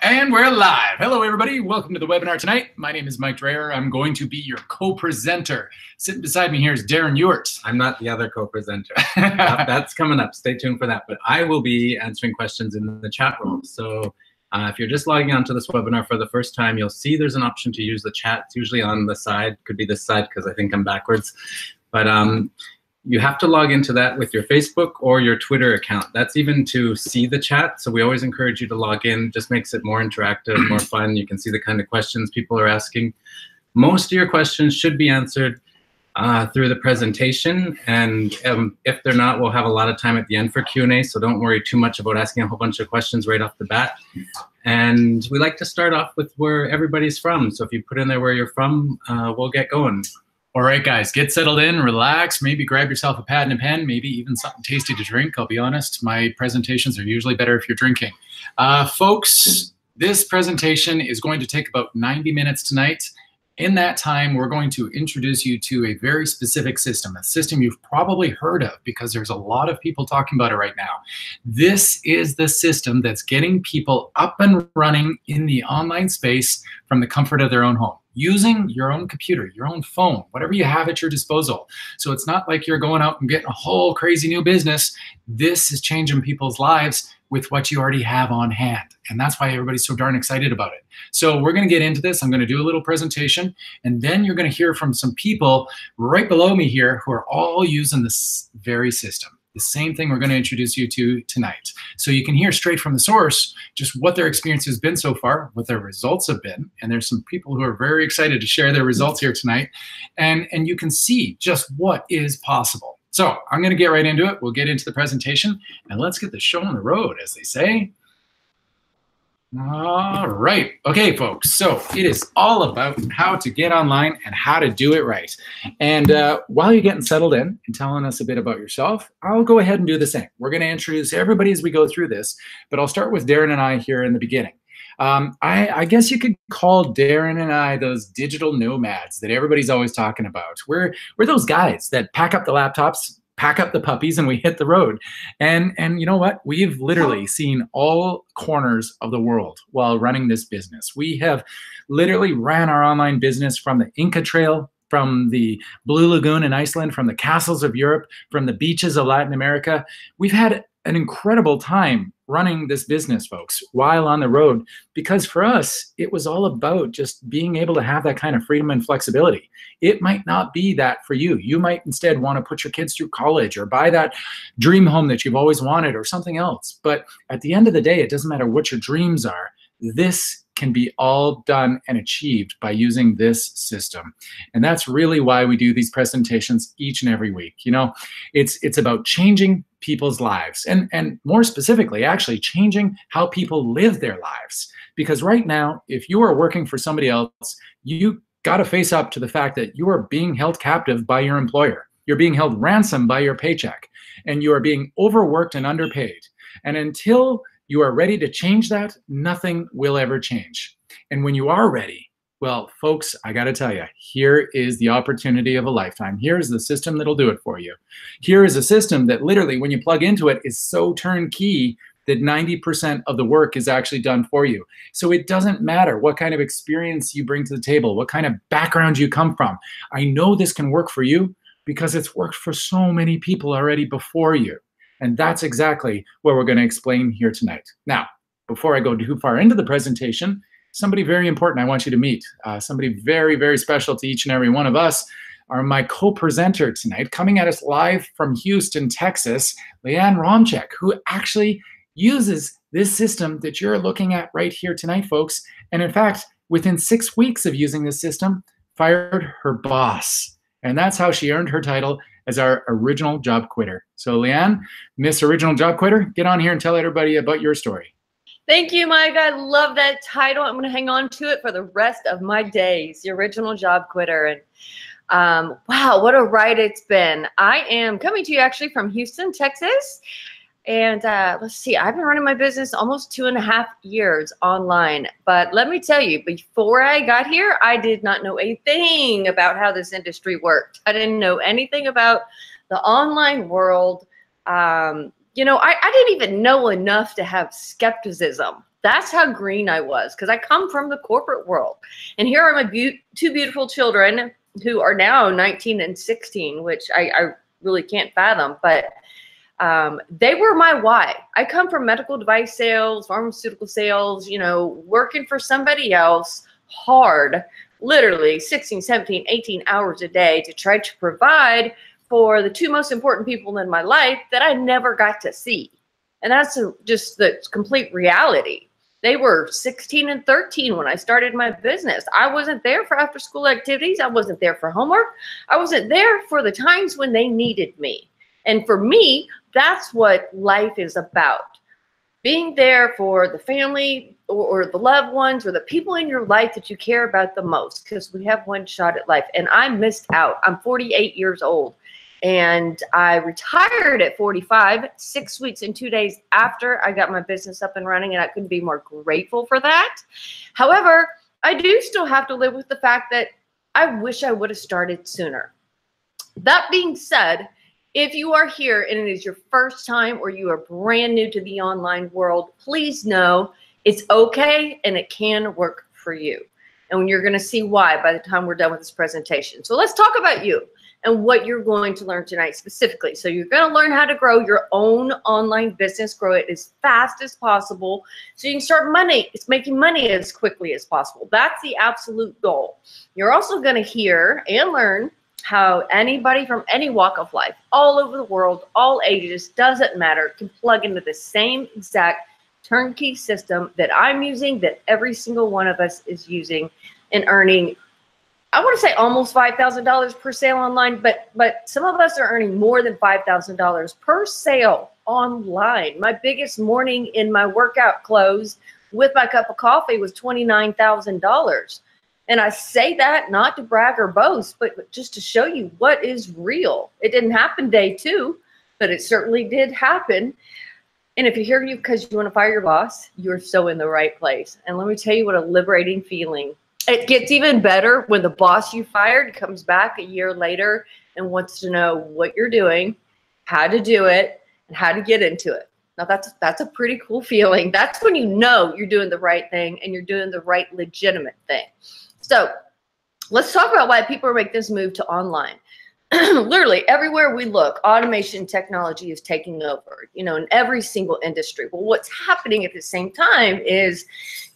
And we're live. Hello, everybody. Welcome to the webinar tonight. My name is Mike Dreyer. I'm going to be your co-presenter. Sitting beside me here is Darren Ewert. I'm not the other co-presenter. That's coming up. Stay tuned for that. But I will be answering questions in the chat room. So if you're just logging onto this webinar for the first time, you'll see there's an option to use the chat. It's usually on the side. Could be this side because I think I'm backwards. But you have to log into that with your Facebook or your Twitter account. That's even to see the chat. So we always encourage you to log in. Just makes it more interactive, more fun. You can see the kind of questions people are asking. Most of your questions should be answered through the presentation. And if they're not, we'll have a lot of time at the end for Q&A. So don't worry too much about asking a whole bunch of questions right off the bat. And we like to start off with where everybody's from. So if you put in there where you're from, we'll get going. All right, guys, get settled in, relax, maybe grab yourself a pad and a pen, maybe even something tasty to drink. I'll be honest, my presentations are usually better if you're drinking. Folks, this presentation is going to take about 90 minutes tonight. In that time, we're going to introduce you to a very specific system, a system you've probably heard of because there's a lot of people talking about it right now. This is the system that's getting people up and running in the online space from the comfort of their own home, using your own computer, your own phone, whatever you have at your disposal. So it's not like you're going out and getting a whole crazy new business. This is changing people's lives with what you already have on hand. And that's why everybody's so darn excited about it. So we're gonna get into this. I'm gonna do a little presentation, and then you're gonna hear from some people right below me here who are all using this very system. The same thing we're going to introduce you to tonight. So you can hear straight from the source just what their experience has been so far, what their results have been. And there's some people who are very excited to share their results here tonight. And you can see just what is possible. So I'm going to get right into it. We'll get into the presentation and let's get the show on the road, as they say. All right. Okay, folks. So it is all about how to get online and how to do it right. And while you're getting settled in and telling us a bit about yourself, I'll go ahead and do the same. We're going to introduce everybody as we go through this, but I'll start with Darren and I here in the beginning. I guess you could call Darren and I those digital nomads that everybody's always talking about. We're those guys that pack up the laptops, pack up the puppies, and we hit the road. And you know what? We've literally seen all corners of the world while running this business. We have literally ran our online business from the Inca Trail, from the Blue Lagoon in Iceland, from the castles of Europe, from the beaches of Latin America. We've had an incredible time running this business, folks, while on the road, because for us, it was all about just being able to have that kind of freedom and flexibility. It might not be that for you. You might instead want to put your kids through college or buy that dream home that you've always wanted or something else. But at the end of the day, it doesn't matter what your dreams are. This can be all done and achieved by using this system. And that's really why we do these presentations each and every week. You know, it's about changing people's lives and more specifically, actually changing how people live their lives. Because right now, if you are working for somebody else, you got to face up to the fact that you are being held captive by your employer. You're being held ransom by your paycheck, and you are being overworked and underpaid. And until you are ready to change that, nothing will ever change. And when you are ready, well, folks, I got to tell you, here is the opportunity of a lifetime. Here's the system that'll do it for you. Here is a system that literally, when you plug into it, is so turnkey that 90% of the work is actually done for you. So it doesn't matter what kind of experience you bring to the table, what kind of background you come from. I know this can work for you because it's worked for so many people already before you. And that's exactly what we're going to explain here tonight. Now, before I go too far into the presentation, somebody very important I want you to meet. Somebody very, very special to each and every one of us are my co-presenter tonight, coming at us live from Houston, Texas, Leanne Romchek, who actually uses this system that you're looking at right here tonight, folks. And in fact, within 6 weeks of using this system, fired her boss. And that's how she earned her title as our original job quitter. So Leanne, Miss Original Job Quitter, get on here and tell everybody about your story. Thank you, Mike. I love that title. I'm going to hang on to it for the rest of my days, the Original Job Quitter. And wow, what a ride it's been. I am coming to you actually from Houston, Texas. And let's see, I've been running my business almost 2.5 years online. But let me tell you, before I got here, I did not know a thing about how this industry worked. I didn't know anything about the online world. You know, I didn't even know enough to have skepticism That's how green I was, because I come from the corporate world. And here are my two beautiful children who are now 19 and 16, which I really can't fathom, but they were my why. I come from medical device sales, pharmaceutical sales, you know, working for somebody else hard, literally 16, 17, 18 hours a day to try to provide for the two most important people in my life that I never got to see. And that's just the complete reality. They were 16 and 13 when I started my business. I wasn't there for after school activities. I wasn't there for homework. I wasn't there for the times when they needed me. And for me, that's what life is about. Being there for the family or the loved ones or the people in your life that you care about the most, because we have one shot at life. And I missed out. I'm 48 years old. And I retired at 45, 6 weeks and 2 days after I got my business up and running, and I couldn't be more grateful for that. However, I do still have to live with the fact that I wish I would have started sooner. That being said, if you are here and it is your first time or you are brand new to the online world, please know it's okay and it can work for you. And you're going to see why by the time we're done with this presentation. So let's talk about you and what you're going to learn tonight specifically. So you're going to learn how to grow your own online business, grow it as fast as possible so you can start making money as quickly as possible. That's the absolute goal. You're also going to hear and learn how anybody from any walk of life, all over the world, all ages, doesn't matter, can plug into the same exact turnkey system that I'm using, that every single one of us is using, and earning, I want to say almost $5,000 per sale online, but some of us are earning more than $5,000 per sale online. My biggest morning in my workout clothes with my cup of coffee was $29,000. And I say that not to brag or boast, but just to show you what is real. It didn't happen day two, but it certainly did happen. And if you're here because you want to fire your boss, you're so in the right place. And let me tell you what a liberating feeling. It gets even better when the boss you fired comes back a year later and wants to know what you're doing, how to do it, and how to get into it. Now that's a pretty cool feeling. That's when you know you're doing the right thing and you're doing the right legitimate thing. So let's talk about why people are making this move to online. Literally everywhere we look, automation technology is taking over, you know, in every single industry. Well, what's happening at the same time is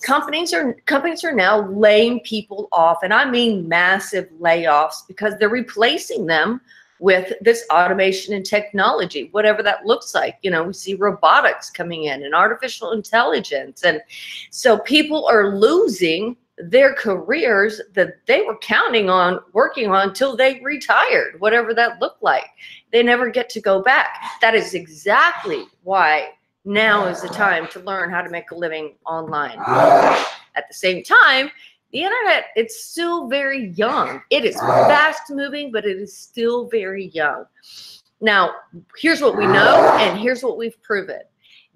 companies are now laying people off, and I mean massive layoffs, because they're replacing them with this automation and technology, whatever that looks like. You know, we see robotics coming in and artificial intelligence. And so people are losing their careers that they were counting on working on till they retired, whatever that looked like. They never get to go back. That is exactly why now is the time to learn how to make a living online. At the same time, the internet, it's still very young. It is fast moving, but it is still very young. Now, here's what we know, and here's what we've proven.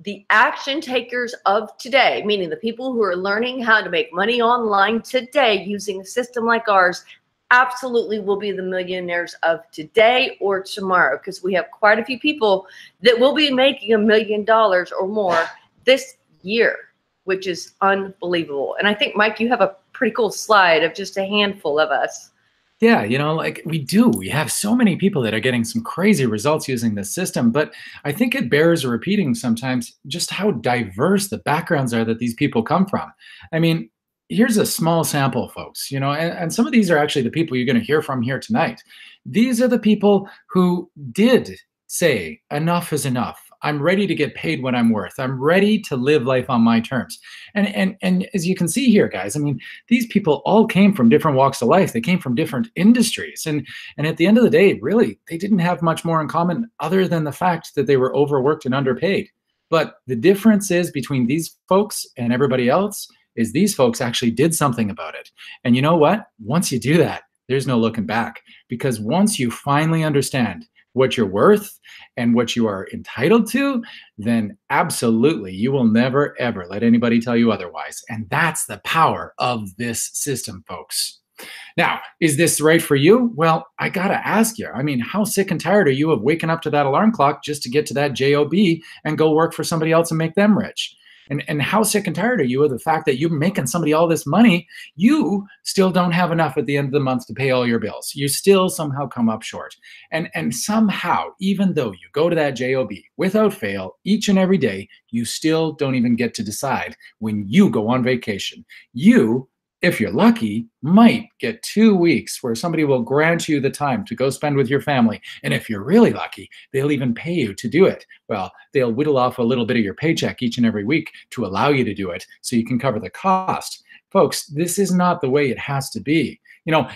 The action takers of today, meaning the people who are learning how to make money online today using a system like ours, absolutely will be the millionaires of today or tomorrow, because we have quite a few people that will be making $1 million or more this year, which is unbelievable. And I think, Mike, you have a pretty cool slide of just a handful of us. Yeah, you know, like we have so many people that are getting some crazy results using this system, but I think it bears repeating sometimes just how diverse the backgrounds are that these people come from. I mean, here's a small sample, folks, you know, and some of these are actually the people you're going to hear from here tonight. These are the people who did say, enough is enough. I'm ready to get paid what I'm worth. I'm ready to live life on my terms. And as you can see here, guys, I mean, these people all came from different walks of life. They came from different industries. And at the end of the day, really, they didn't have much more in common other than the fact that they were overworked and underpaid. But the difference is between these folks and everybody else is these folks actually did something about it. And you know what? Once you do that, there's no looking back. Because once you finally understand what you're worth and what you are entitled to, then absolutely you will never, ever let anybody tell you otherwise. And that's the power of this system, folks. Now, is this right for you? Well, I gotta ask you, I mean, how sick and tired are you of waking up to that alarm clock just to get to that job and go work for somebody else and make them rich? And how sick and tired are you of the fact that you're making somebody all this money, you still don't have enough at the end of the month to pay all your bills. You still somehow come up short. And somehow, even though you go to that job without fail each and every day, you still don't even get to decide when you go on vacation. You, if you're lucky, might get 2 weeks where somebody will grant you the time to go spend with your family. And if you're really lucky, they'll even pay you to do it. Well, they'll whittle off a little bit of your paycheck each and every week to allow you to do it so you can cover the cost. Folks, this is not the way it has to be.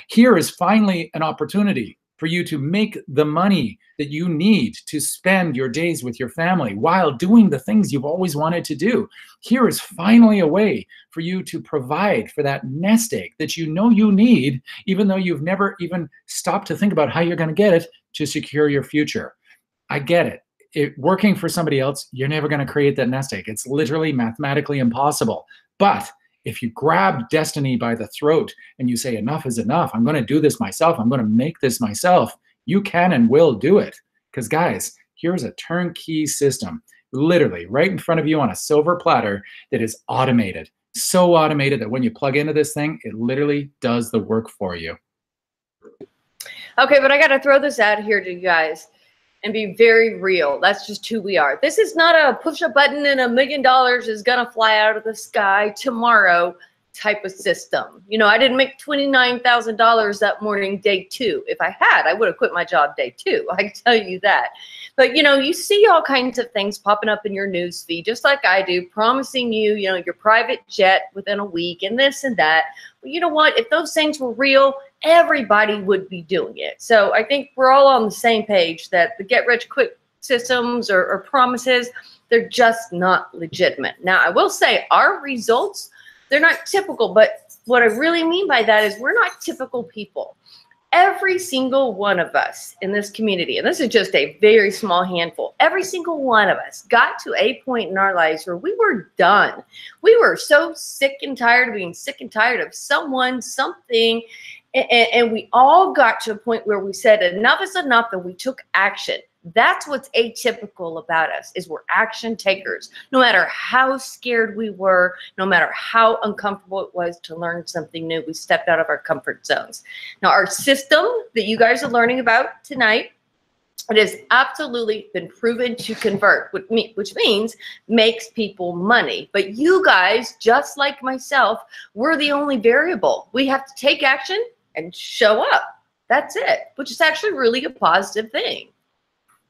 Here is finally an opportunity for you to make the money that you need to spend your days with your family while doing the things you've always wanted to do. Here is finally a way for you to provide for that nest egg that you know you need, even though you've never even stopped to think about how you're going to get it to secure your future. I get it. Working for somebody else, you're never going to create that nest egg. It's literally mathematically impossible. But if you grab destiny by the throat and you say, enough is enough, I'm going to do this myself, I'm going to make this myself, you can and will do it. Because guys, here's a turnkey system, literally right in front of you on a silver platter that is automated. So automated that when you plug into this thing, it literally does the work for you. Okay, but I got to throw this out here to you guys and be very real. That's just who we are. This is not a push a button and $1 million is going to fly out of the sky tomorrow type of system. I didn't make $29,000 that morning, day 2. If I had, I would have quit my job day 2. I can tell you that. But, you see all kinds of things popping up in your news feed, just like I do, promising you, your private jet within a week and this and that. Well, you know what? If those things were real, everybody would be doing it. So I think we're all on the same page that the get-rich-quick systems or promises, they're just not legitimate. Now, I will say our results, they're not typical, but what I really mean by that is we're not typical people. Every single one of us in this community, and this is just a very small handful, every single one of us got to a point in our lives where we were done. We were so sick and tired of being sick and tired of someone, something, and we all got to a point where we said enough is enough and we took action. That's what's atypical about us, is we're action takers. No matter how scared we were, no matter how uncomfortable it was to learn something new, we stepped out of our comfort zones. Now, our system that you guys are learning about tonight, it has absolutely been proven to convert, which means makes people money. But you guys, just like myself, we're the only variable. We have to take action and show up. That's it, which is actually really a positive thing.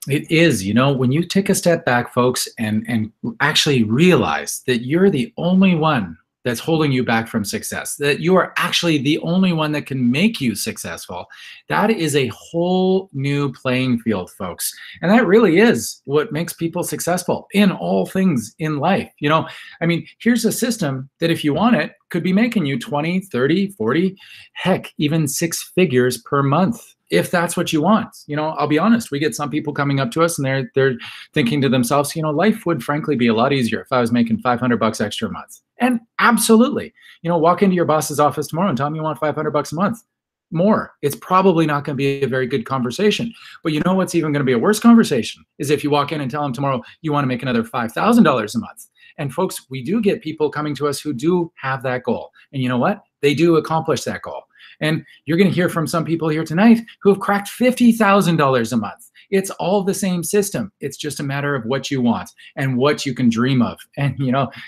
It is, when you take a step back, folks, and actually realize that you're the only one that's holding you back from success, that you are actually the only one that can make you successful, that is a whole new playing field, folks. And that really is what makes people successful in all things in life. Here's a system that if you want it, could be making you 20, 30, 40, heck, even 6 figures per month. If that's what you want. I'll be honest, we get some people coming up to us and they're thinking to themselves, life would frankly be a lot easier if I was making $500 extra a month. And absolutely, walk into your boss's office tomorrow and tell him you want $500 a month more. It's probably not going to be a very good conversation. But what's even going to be a worse conversation is if you walk in and tell him tomorrow you want to make another $5,000 a month. And folks, we do get people coming to us who do have that goal. And you know what? They do accomplish that goal. And you're going to hear from some people here tonight who have cracked $50,000 a month. It's all the same system. It's just a matter of what you want and what you can dream of. And,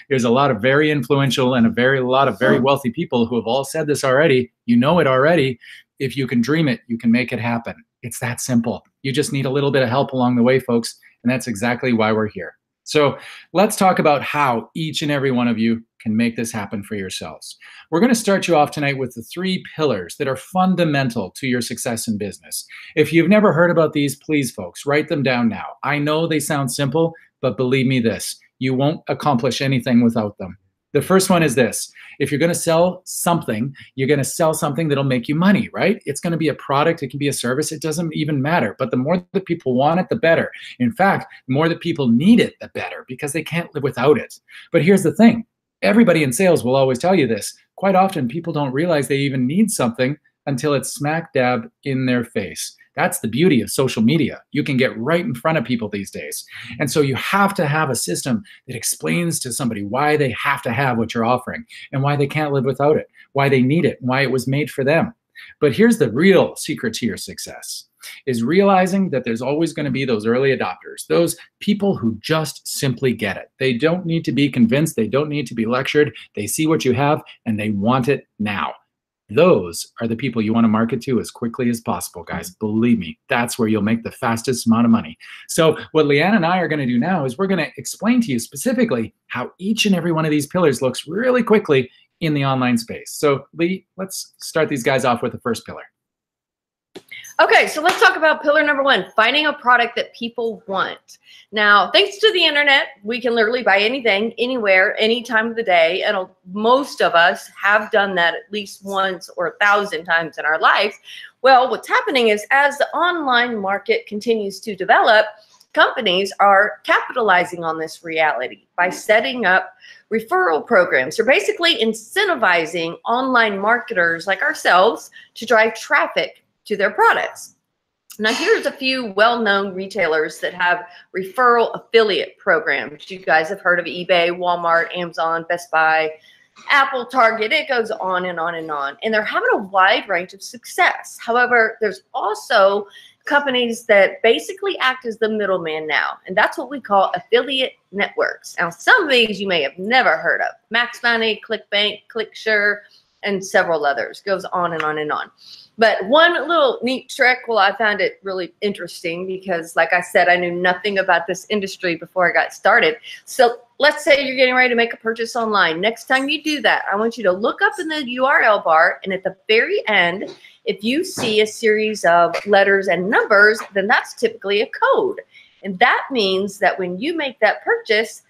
there's a lot of very influential and a lot of very wealthy people who have all said this already. You know it already. If you can dream it, you can make it happen. It's that simple. You just need a little bit of help along the way, folks. And that's exactly why we're here. So let's talk about how each and every one of you can make this happen for yourselves. We're going to start you off tonight with the 3 pillars that are fundamental to your success in business. If you've never heard about these, please, folks, write them down now. I know they sound simple, but believe me this, you won't accomplish anything without them. The first one is this. If you're going to sell something, you're going to sell something that'll make you money, right? It's going to be a product. It can be a service. It doesn't even matter. But the more that people want it, the better. In fact, the more that people need it, the better, because they can't live without it. But here's the thing. Everybody in sales will always tell you this. Quite often, people don't realize they even need something until it's smack dab in their face. That's the beauty of social media. You can get right in front of people these days. And so you have to have a system that explains to somebody why they have to have what you're offering and why they can't live without it, why they need it, why it was made for them. But here's the real secret to your success, is realizing that there's always going to be those early adopters, those people who just simply get it. They don't need to be convinced. They don't need to be lectured. They see what you have and they want it now. Those are the people you want to market to as quickly as possible, guys. Believe me, that's where you'll make the fastest amount of money. So what Leanne and I are going to do now is we're going to explain to you specifically how each and every one of these pillars looks really quickly in the online space. So Lee, let's start these guys off with the first pillar. Okay, so let's talk about pillar number one, finding a product that people want. Now, thanks to the internet, we can literally buy anything, anywhere, any time of the day. And most of us have done that at least once or 1,000 times in our lives. Well, what's happening is as the online market continues to develop, companies are capitalizing on this reality by setting up referral programs. They're basically incentivizing online marketers like ourselves to drive traffic to their products. Now, here's a few well-known retailers that have referral affiliate programs. You guys have heard of eBay, Walmart, Amazon, Best Buy, Apple, Target. It goes on and on and on. And they're having a wide range of success. However, there's also companies that basically act as the middleman now. And that's what we call affiliate networks. Now, some of these you may have never heard of. Max Money, ClickBank, ClickSure, and several others. Goes on and on and on. But one little neat trick, well, I found it really interesting because, like I said, I knew nothing about this industry before I got started. So let's say you're getting ready to make a purchase online. Next time you do that, I want you to look up in the URL bar, and at the very end, if you see a series of letters and numbers, then that's typically a code. And that means that when you make that purchase,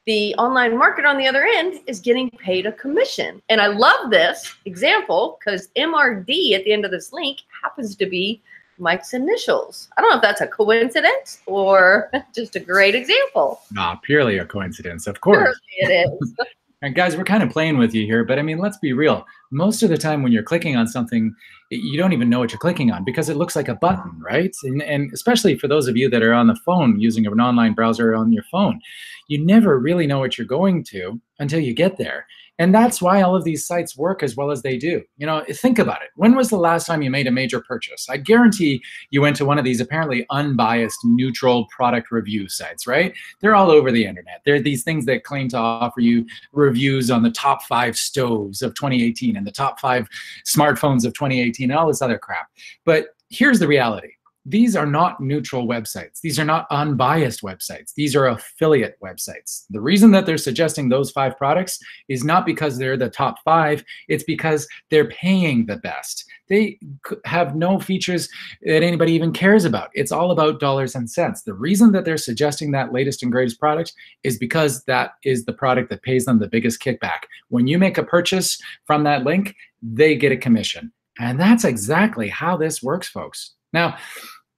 the online market on the other end is getting paid a commission. And I love this example because MRD at the end of this link happens to be Mike's initials. I don't know if that's a coincidence or just a great example. No, purely a coincidence, of course. Purely it is. And guys, we're kind of playing with you here, but I mean, let's be real. Most of the time when you're clicking on something, you don't even know what you're clicking on because it looks like a button, right? And especially for those of you that are on the phone using an online browser on your phone, you never really know what you're going to until you get there. And that's why all of these sites work as well as they do. You know, think about it. When was the last time you made a major purchase? I guarantee you went to one of these apparently unbiased, neutral product review sites, right? They're all over the internet. They're these things that claim to offer you reviews on the top 5 stoves of 2018 and the top 5 smartphones of 2018 and all this other crap. But here's the reality. These are not neutral websites. These are not unbiased websites. These are affiliate websites. The reason that they're suggesting those 5 products is not because they're the top 5. It's because they're paying the best. They have no features that anybody even cares about. It's all about dollars and cents. The reason that they're suggesting that latest and greatest product is because that is the product that pays them the biggest kickback. When you make a purchase from that link, they get a commission. And that's exactly how this works, folks. Now,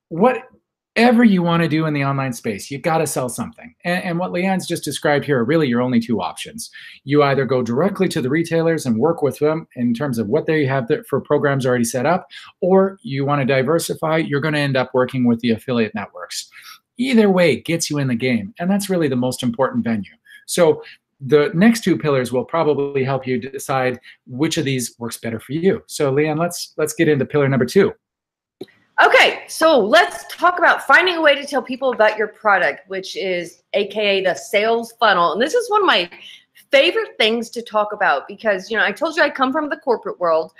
whatever you want to do in the online space, you've got to sell something. And what Leanne's just described here are really your only 2 options. You either go directly to the retailers and work with them in terms of what they have for programs already set up, or you want to diversify, you're going to end up working with the affiliate networks. Either way gets you in the game, and that's really the most important venue. So the next 2 pillars will probably help you decide which of these works better for you. So Leanne, let's get into pillar number 2. Okay, so let's talk about finding a way to tell people about your product, which is AKA the sales funnel. And this is one of my favorite things to talk about because, you know, I told you I come from the corporate world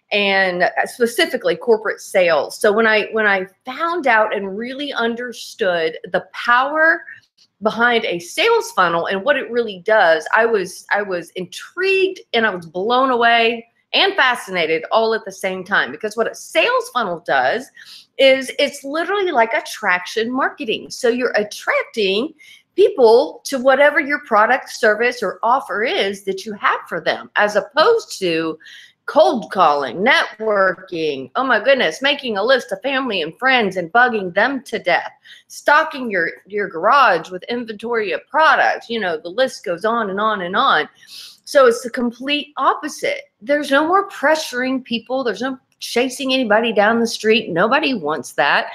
and specifically corporate sales. So when I found out and really understood the power behind a sales funnel and what it really does, I was intrigued and I was blown away and fascinated all at the same time, because what a sales funnel does is it's literally like attraction marketing. So you're attracting people to whatever your product, service, or offer is that you have for them, as opposed to cold calling, networking, oh my goodness, making a list of family and friends and bugging them to death, stocking your garage with inventory of products. You know, the list goes on and on and on. So it's the complete opposite. There's no more pressuring people. There's no chasing anybody down the street. Nobody wants that.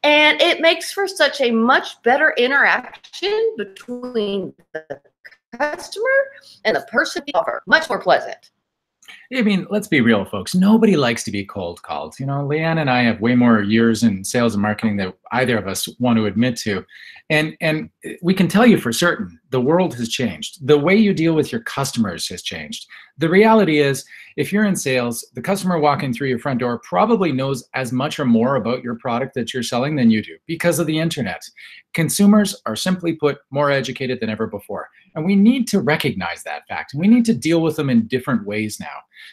And it makes for such a much better interaction between the customer and the person they offer. Much more pleasant. I mean, let's be real, folks. Nobody likes to be cold called. You know, Leanne and I have way more years in sales and marketing than either of us want to admit to. And we can tell you for certain, the world has changed. The way you deal with your customers has changed. The reality is, if you're in sales, the customer walking through your front door probably knows as much or more about your product that you're selling than you do because of the internet. Consumers are, simply put, more educated than ever before. And we need to recognize that fact. We need to deal with them in different ways now.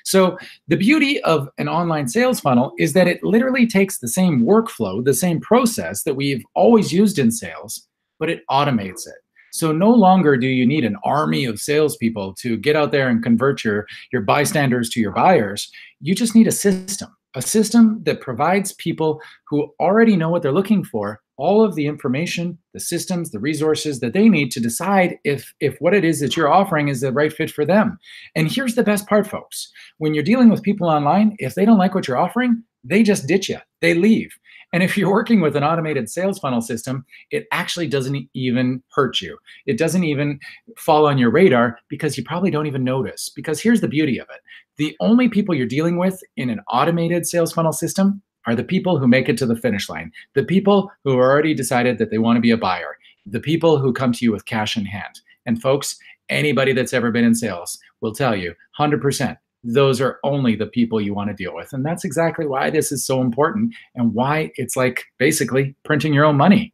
So the beauty of an online sales funnel is that it literally takes the same workflow, the same process that we've always used in sales, but it automates it. So no longer do you need an army of salespeople to get out there and convert your bystanders to your buyers. You just need a system that provides people who already know what they're looking for all of the information, the systems, the resources that they need to decide if what it is that you're offering is the right fit for them. And here's the best part, folks. When you're dealing with people online, if they don't like what you're offering, they just ditch you. They leave. And if you're working with an automated sales funnel system, it actually doesn't even hurt you. It doesn't even fall on your radar because you probably don't even notice. Because here's the beauty of it. The only people you're dealing with in an automated sales funnel system are the people who make it to the finish line, the people who have already decided that they want to be a buyer, the people who come to you with cash in hand. And folks, anybody that's ever been in sales will tell you 100%, those are only the people you want to deal with. And that's exactly why this is so important and why it's like basically printing your own money.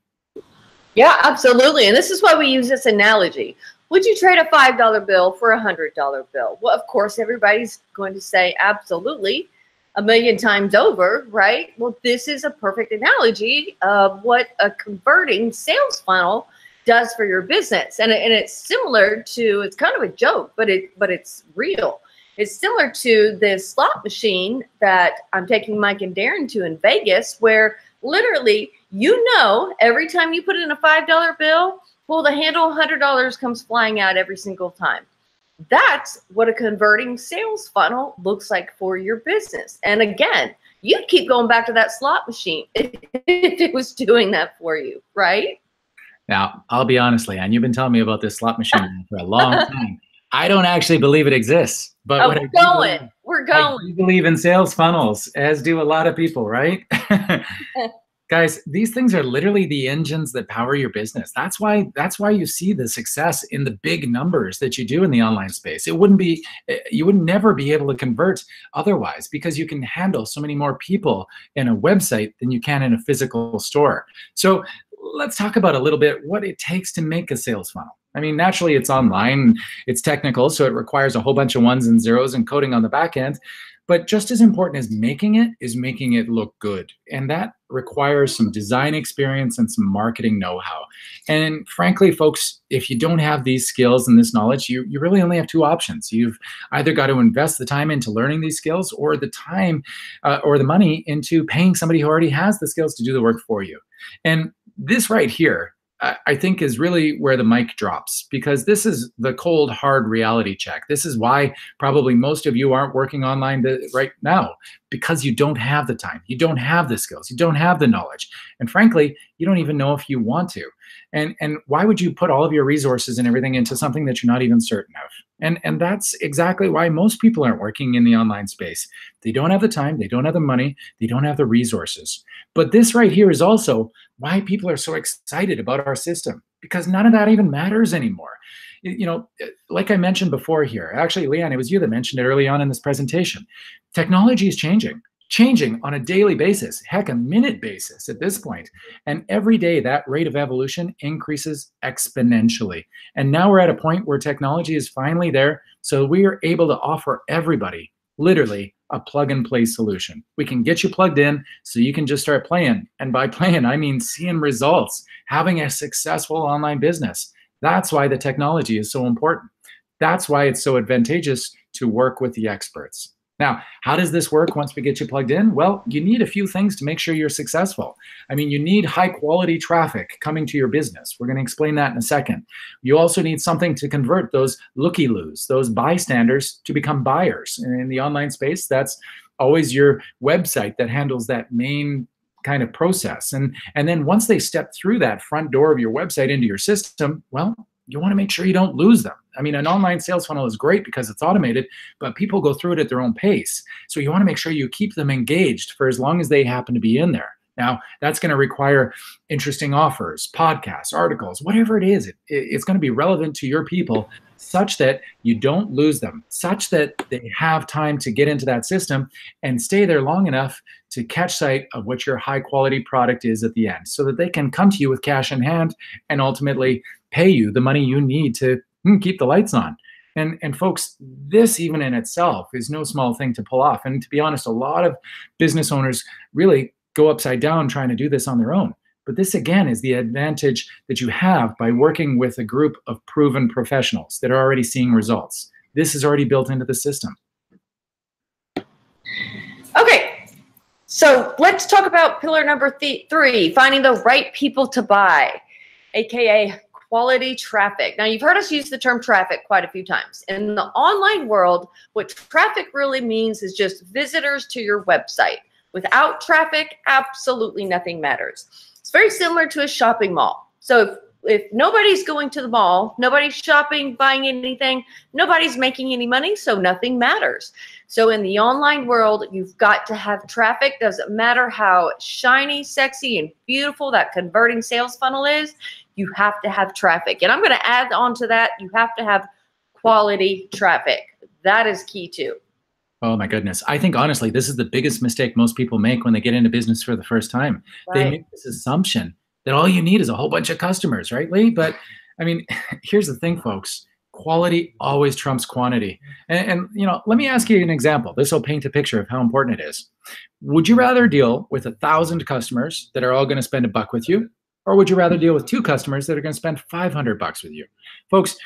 Yeah, absolutely. And this is why we use this analogy. Would you trade a $5 bill for a $100 bill? Well, of course, everybody's going to say absolutely, a million times over, right? Well, this is a perfect analogy of what a converting sales funnel does for your business. And it's similar to, it's kind of a joke, but it's real. It's similar to this slot machine that I'm taking Mike and Darren to in Vegas, where literally, every time you put in a $5 bill, well, the handle $100 comes flying out every single time. That's what a converting sales funnel looks like for your business. And again, you'd keep going back to that slot machine if it was doing that for you, right? Now, I'll be honest, Leanne, you've been telling me about this slot machine for a long time. I don't actually believe it exists. But we're going. I do believe in sales funnels, as do a lot of people, right? Guys, these things are literally the engines that power your business. That's why you see the success in the big numbers that you do in the online space. You would never be able to convert otherwise because you can handle so many more people in a website than you can in a physical store. So let's talk about a little bit what it takes to make a sales funnel. I mean, naturally it's online, it's technical, so it requires a whole bunch of ones and zeros and coding on the back end. But just as important as making it is making it look good. And that requires some design experience and some marketing know-how. And frankly, folks, if you don't have these skills and this knowledge, you really only have two options. You've either got to invest the time into learning these skills or the time or the money into paying somebody who already has the skills to do the work for you. And this right here, I think is really where the mic drops, because this is the cold, hard reality check. This is why probably most of you aren't working online right now, because you don't have the time, you don't have the skills, you don't have the knowledge. And frankly, you don't even know if you want to. And why would you put all of your resources and everything into something that you're not even certain of? And that's exactly why most people aren't working in the online space. They don't have the time, they don't have the money, they don't have the resources. But this right here is also why people are so excited about our system, because none of that even matters anymore. You know, like I mentioned before here, actually, Leanne, it was you that mentioned it early on in this presentation. Technology is changing on a daily basis, heck, a minute basis at this point. And every day that rate of evolution increases exponentially. And now we're at a point where technology is finally there. So we are able to offer everybody literally a plug and play solution. We can get you plugged in so you can just start playing. And by playing, I mean seeing results, having a successful online business. That's why the technology is so important. That's why it's so advantageous to work with the experts. Now, how does this work once we get you plugged in? Well, you need a few things to make sure you're successful. I mean, you need high quality traffic coming to your business. We're going to explain that in a second. You also need something to convert those looky-loos, those bystanders, to become buyers. And in the online space, that's always your website that handles that main kind of process. And then once they step through that front door of your website into your system, well, you want to make sure you don't lose them. I mean, an online sales funnel is great because it's automated, but people go through it at their own pace. So you want to make sure you keep them engaged for as long as they happen to be in there. Now, that's going to require interesting offers, podcasts, articles, whatever it is. It's going to be relevant to your people such that you don't lose them, such that they have time to get into that system and stay there long enough to catch sight of what your high quality product is at the end, so that they can come to you with cash in hand and ultimately pay you the money you need to keep the lights on. And folks, this even in itself is no small thing to pull off. And to be honest, a lot of business owners really go upside down trying to do this on their own. But this, again, is the advantage that you have by working with a group of proven professionals that are already seeing results. This is already built into the system. Okay, so let's talk about pillar number 3, finding the right people to buy, AKA quality traffic. Now, you've heard us use the term traffic quite a few times. In the online world, what traffic really means is just visitors to your website. Without traffic, absolutely nothing matters. It's very similar to a shopping mall. So if nobody's going to the mall, nobody's shopping, buying anything, nobody's making any money, so nothing matters. So in the online world, you've got to have traffic. Doesn't matter how shiny, sexy, and beautiful that converting sales funnel is, you have to have traffic. And I'm going to add on to that, you have to have quality traffic. That is key too. Oh my goodness. I think honestly, this is the biggest mistake most people make when they get into business for the first time. Right. They make this assumption that all you need is a whole bunch of customers, right, Lee? But I mean, here's the thing, folks. Quality always trumps quantity. And you know, let me ask you an example. This will paint a picture of how important it is. Would you rather deal with 1,000 customers that are all going to spend $1 with you? Or would you rather deal with 2 customers that are going to spend $500 with you? Folks,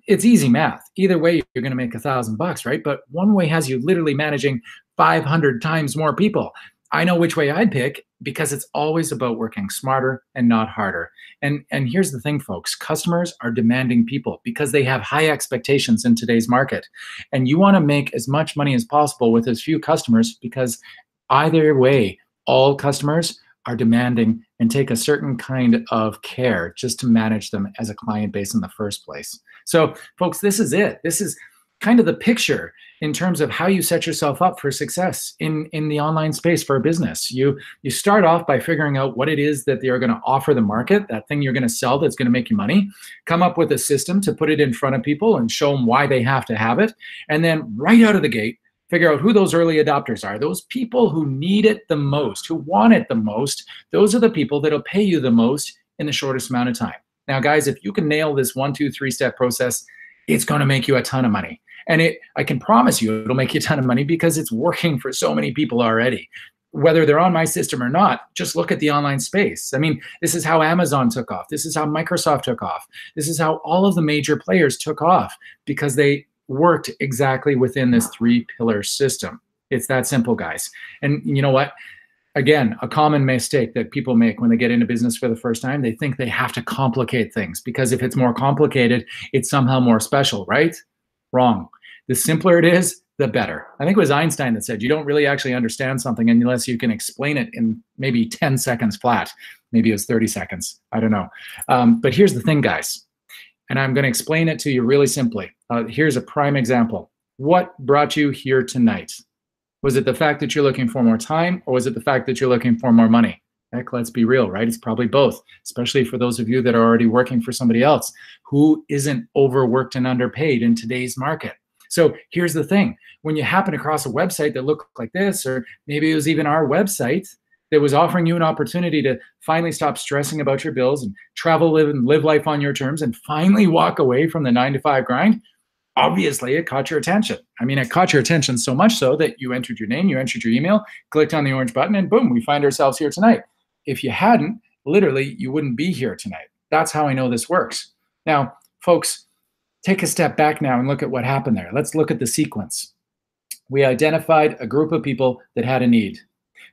it's easy math. Either way, you're going to make $1,000, right? But one way has you literally managing 500 times more people. I know which way I'd pick because it's always about working smarter and not harder. And here's the thing, folks. Customers are demanding people because they have high expectations in today's market. And you want to make as much money as possible with as few customers because either way, all customers are demanding and take a certain kind of care just to manage them as a client base in the first place. So folks, this is it. This is kind of the picture in terms of how you set yourself up for success in the online space for a business. You start off by figuring out what it is that they are going to offer the market, that thing you're going to sell that's going to make you money, come up with a system to put it in front of people and show them why they have to have it. And then right out of the gate, figure out who those early adopters are, those people who need it the most, who want it the most. Those are the people that'll pay you the most in the shortest amount of time. Now, guys, if you can nail this 1, 2, 3-step process, it's going to make you a ton of money. And I can promise you it'll make you a ton of money because it's working for so many people already. Whether they're on my system or not, just look at the online space. I mean, this is how Amazon took off. This is how Microsoft took off. This is how all of the major players took off because they worked exactly within this 3-pillar system. It's that simple, guys. And you know what? Again, a common mistake that people make when they get into business for the first time, they think they have to complicate things because if it's more complicated, it's somehow more special, right? Wrong. The simpler it is, the better. I think it was Einstein that said, you don't really actually understand something unless you can explain it in maybe 10 seconds flat. Maybe it was 30 seconds. I don't know. But here's the thing, guys. And I'm going to explain it to you really simply. Here's a prime example. What brought you here tonight? Was it the fact that you're looking for more time, or was it the fact that you're looking for more money? Heck, let's be real, right? It's probably both, especially for those of you that are already working for somebody else who isn't overworked and underpaid in today's market. So here's the thing. When you happen across a website that looked like this, or maybe it was even our website that was offering you an opportunity to finally stop stressing about your bills and travel, live, and live life on your terms and finally walk away from the 9-to-5 grind, obviously it caught your attention. I mean, it caught your attention so much so that you entered your name, you entered your email, clicked on the orange button, and boom, we find ourselves here tonight. If you hadn't, literally, you wouldn't be here tonight. That's how I know this works. Now, folks, take a step back now and look at what happened there. Let's look at the sequence. We identified a group of people that had a need.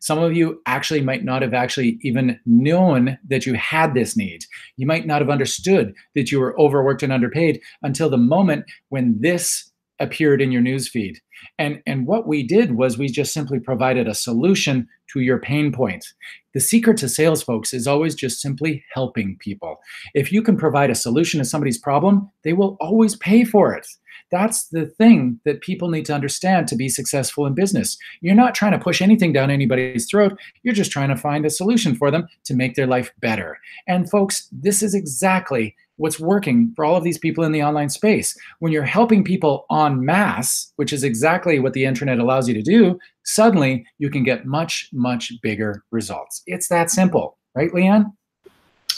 Some of you actually might not have actually even known that you had this need. You might not have understood that you were overworked and underpaid until the moment when this appeared in your news feed. And what we did was we just simply provided a solution to your pain point. The secret to sales, folks, is always just simply helping people. If you can provide a solution to somebody's problem, they will always pay for it. That's the thing that people need to understand to be successful in business. You're not trying to push anything down anybody's throat. You're just trying to find a solution for them to make their life better. And folks, this is exactly what's working for all of these people in the online space. When you're helping people en masse, which is exactly what the internet allows you to do, suddenly you can get much, much bigger results. It's that simple, right, Leanne?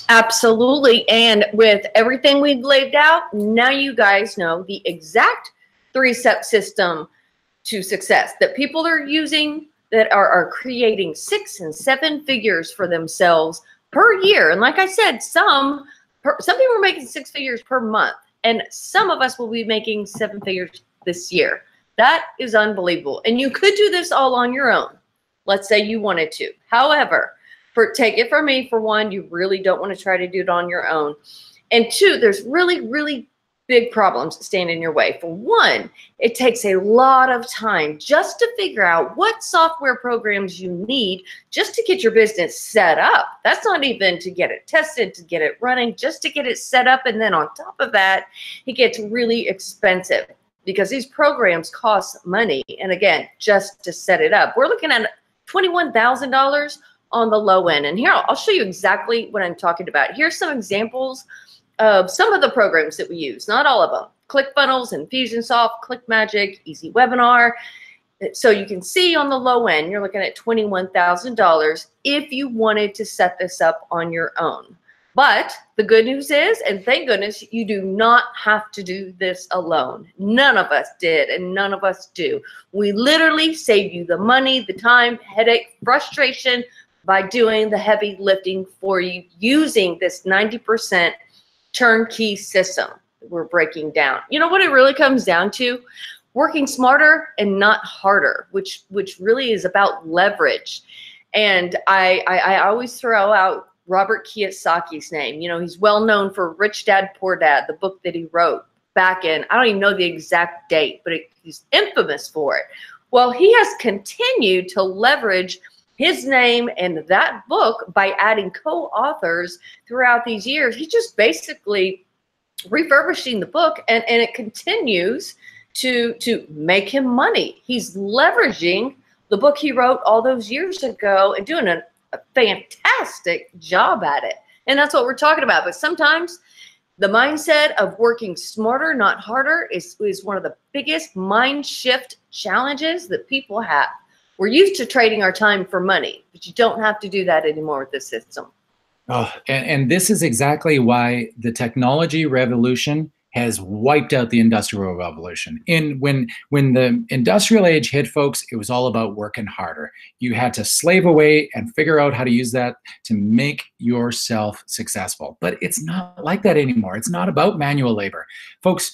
Absolutely. And with everything we've laid out, now you guys know the exact 3-step system to success that people are using that are creating 6 and 7 figures for themselves per year. And like I said, some people are making 6 figures per month, and some of us will be making 7 figures this year. That is unbelievable. And you could do this all on your own. Let's say you wanted to. However, take it from me, for one, you really don't want to try to do it on your own. And 2, there's really, really big problems that stand in your way. For one, it takes a lot of time just to figure out what software programs you need just to get your business set up. That's not even to get it tested, to get it running, just to get it set up. And then on top of that, it gets really expensive because these programs cost money. And again, just to set it up, we're looking at $21,000 on the low end. And here, I'll show you exactly what I'm talking about. Here's some examples of some of the programs that we use, not all of them. ClickFunnels, Infusionsoft, ClickMagick, Easy Webinar. So you can see on the low end, you're looking at $21,000 if you wanted to set this up on your own. But the good news is, and thank goodness, you do not have to do this alone. None of us did, and none of us do. We literally save you the money, the time, headache, frustration by doing the heavy lifting for you using this 90% turnkey system that we're breaking down. You know what it really comes down to? Working smarter and not harder, which really is about leverage. And I always throw out Robert Kiyosaki's name. You know, he's well known for Rich Dad, Poor Dad, the book that he wrote back in, I don't even know the exact date, but he's infamous for it. Well, he has continued to leverage his name and that book by adding co-authors throughout these years. He's just basically refurbishing the book, and it continues to make him money. He's leveraging the book he wrote all those years ago and doing a fantastic job at it. And that's what we're talking about. But sometimes the mindset of working smarter, not harder, is one of the biggest mind shift challenges that people have. We're used to trading our time for money, but you don't have to do that anymore with this system. Oh, and this is exactly why the technology revolution has wiped out the industrial revolution. When the industrial age hit, folks, it was all about working harder. You had to slave away and figure out how to use that to make yourself successful. But it's not like that anymore. It's not about manual labor. Folks,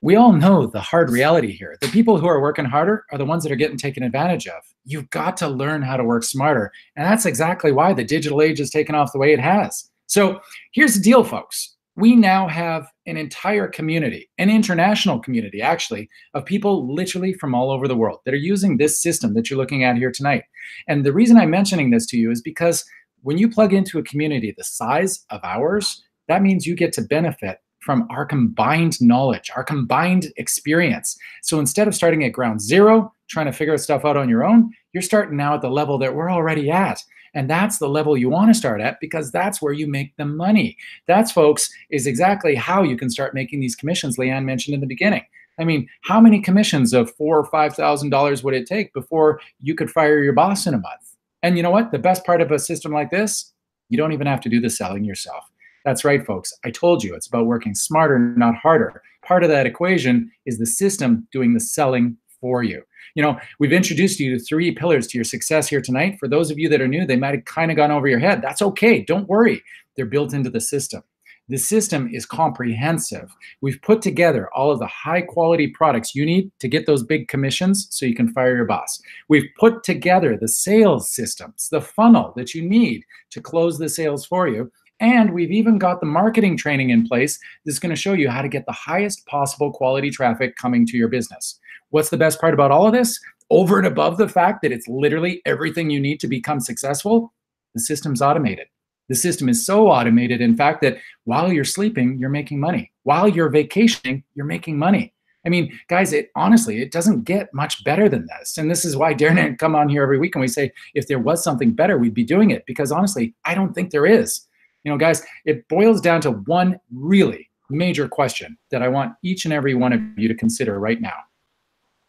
we all know the hard reality here. The people who are working harder are the ones that are getting taken advantage of. You've got to learn how to work smarter. And that's exactly why the digital age has taken off the way it has. So here's the deal, folks. We now have an entire community, an international community, actually, of people literally from all over the world that are using this system that you're looking at here tonight. And the reason I'm mentioning this to you is because when you plug into a community the size of ours, that means you get to benefit from our combined knowledge, our combined experience. So instead of starting at ground zero, trying to figure stuff out on your own, you're starting now at the level that we're already at. And that's the level you want to start at, because that's where you make the money. That's, folks, is exactly how you can start making these commissions Leanne mentioned in the beginning. I mean, how many commissions of $4,000 or $5,000 would it take before you could fire your boss in a month? And you know what? The best part of a system like this, you don't even have to do the selling yourself. That's right, folks. I told you it's about working smarter, not harder. Part of that equation is the system doing the selling for you. You know, we've introduced you to 3 pillars to your success here tonight. For those of you that are new, they might have kind of gone over your head. That's okay. Don't worry. They're built into the system. The system is comprehensive. We've put together all of the high quality products you need to get those big commissions so you can fire your boss. We've put together the sales systems, the funnel that you need to close the sales for you. And we've even got the marketing training in place that's going to show you how to get the highest possible quality traffic coming to your business. What's the best part about all of this? Over and above the fact that it's literally everything you need to become successful, the system's automated. The system is so automated, in fact, that while you're sleeping, you're making money. While you're vacationing, you're making money. I mean, guys, honestly, it doesn't get much better than this. And this is why Darren and I come on here every week and we say, if there was something better, we'd be doing it. Because honestly, I don't think there is. You know, guys, it boils down to one really major question that I want each and every one of you to consider right now.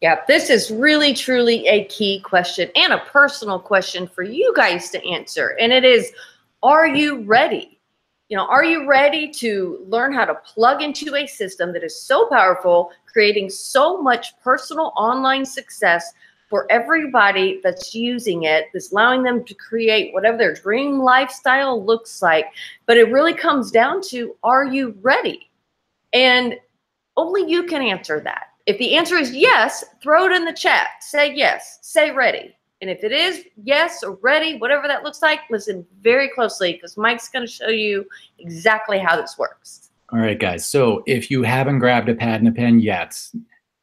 Yeah, this is really, truly a key question and a personal question for you guys to answer. And it is, are you ready? You know, are you ready to learn how to plug into a system that is so powerful, creating so much personal online success for everybody that's using it, that's allowing them to create whatever their dream lifestyle looks like? But it really comes down to, are you ready? And only you can answer that. If the answer is yes, throw it in the chat. Say yes, say ready. And if it is yes or ready, whatever that looks like, listen very closely because Mike's going to show you exactly how this works. All right, guys. So if you haven't grabbed a pad and a pen yet,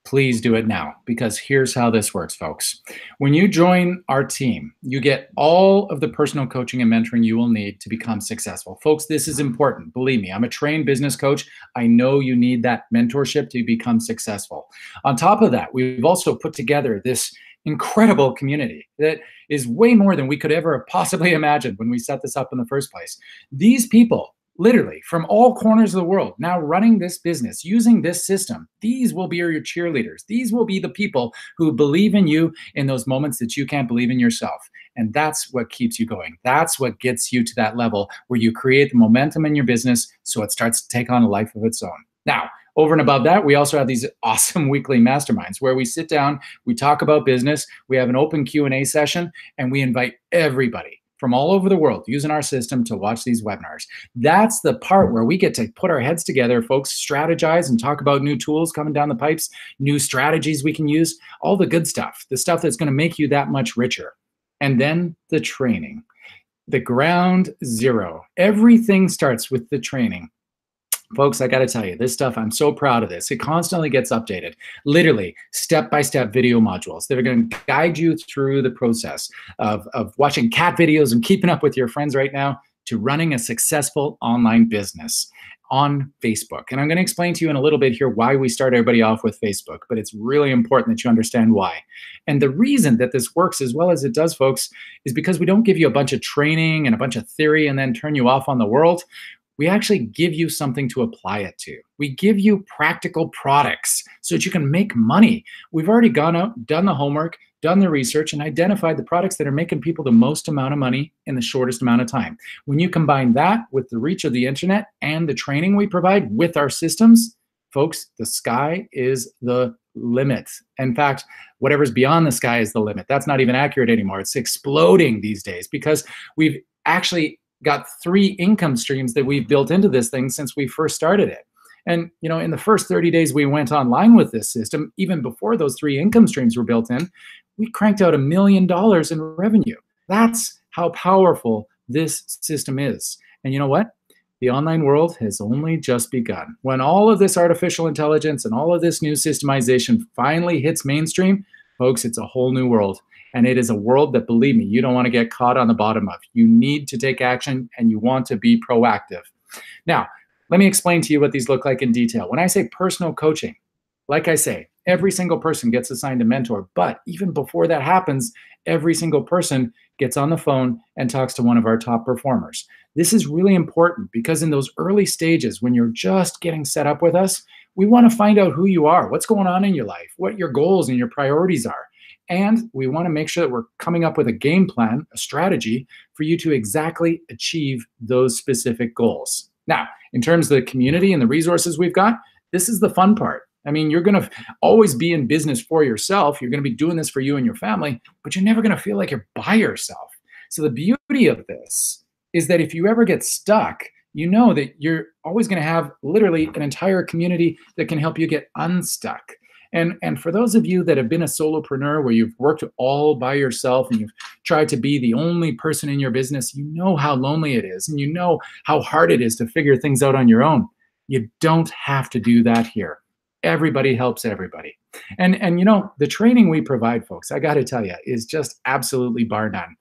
please do it now, because here's how this works, folks. When you join our team, you get all of the personal coaching and mentoring you will need to become successful. Folks, this is important. Believe me, I'm a trained business coach. I know you need that mentorship to become successful. On top of that, we've also put together this incredible community that is way more than we could ever possibly imagine when we set this up in the first place. These people, literally from all corners of the world, now running this business, using this system, these will be your cheerleaders. These will be the people who believe in you in those moments that you can't believe in yourself. And that's what keeps you going. That's what gets you to that level where you create the momentum in your business so it starts to take on a life of its own. Now, over and above that, we also have these awesome weekly masterminds where we sit down, we talk about business, we have an open Q&A session, and we invite everybody from all over the world using our system to watch these webinars. That's the part where we get to put our heads together, folks, strategize and talk about new tools coming down the pipes, new strategies we can use, all the good stuff, the stuff that's going to make you that much richer. And then the training, the ground zero. Everything starts with the training. Folks, I got to tell you, this stuff, I'm so proud of this. It constantly gets updated, literally step-by-step video modules that are going to guide you through the process of watching cat videos and keeping up with your friends right now to running a successful online business on Facebook. And I'm going to explain to you in a little bit here why we start everybody off with Facebook, but it's really important that you understand why. And the reason that this works as well as it does, folks, is because we don't give you a bunch of training and a bunch of theory and then turn you off on the world. We actually give you something to apply it to. We give you practical products so that you can make money. We've already gone out, done the homework, done the research, and identified the products that are making people the most amount of money in the shortest amount of time. When you combine that with the reach of the internet and the training we provide with our systems, folks, the sky is the limit. In fact, whatever's beyond the sky is the limit. That's not even accurate anymore. It's exploding these days because we've actually got 3 income streams that we've built into this thing since we first started it. And, you know, in the first 30 days we went online with this system, even before those 3 income streams were built in, we cranked out $1 million in revenue. That's how powerful this system is. And you know what? The online world has only just begun. When all of this artificial intelligence and all of this new systemization finally hits mainstream, folks, it's a whole new world. And it is a world that, believe me, you don't want to get caught on the bottom of. You need to take action and you want to be proactive. Now, let me explain to you what these look like in detail. When I say personal coaching, like I say, every single person gets assigned a mentor. But even before that happens, every single person gets on the phone and talks to one of our top performers. This is really important because in those early stages, when you're just getting set up with us, we want to find out who you are, what's going on in your life, what your goals and your priorities are. And we want to make sure that we're coming up with a game plan, a strategy for you to exactly achieve those specific goals. Now, in terms of the community and the resources we've got, this is the fun part. I mean, you're going to always be in business for yourself. You're going to be doing this for you and your family, but you're never going to feel like you're by yourself. So the beauty of this is that if you ever get stuck, you know that you're always going to have literally an entire community that can help you get unstuck. And for those of you that have been a solopreneur where you've worked all by yourself and you've tried to be the only person in your business, you know how lonely it is and you know how hard it is to figure things out on your own. You don't have to do that here. Everybody helps everybody. And you know, the training we provide, folks, I got to tell you, is just absolutely bar none.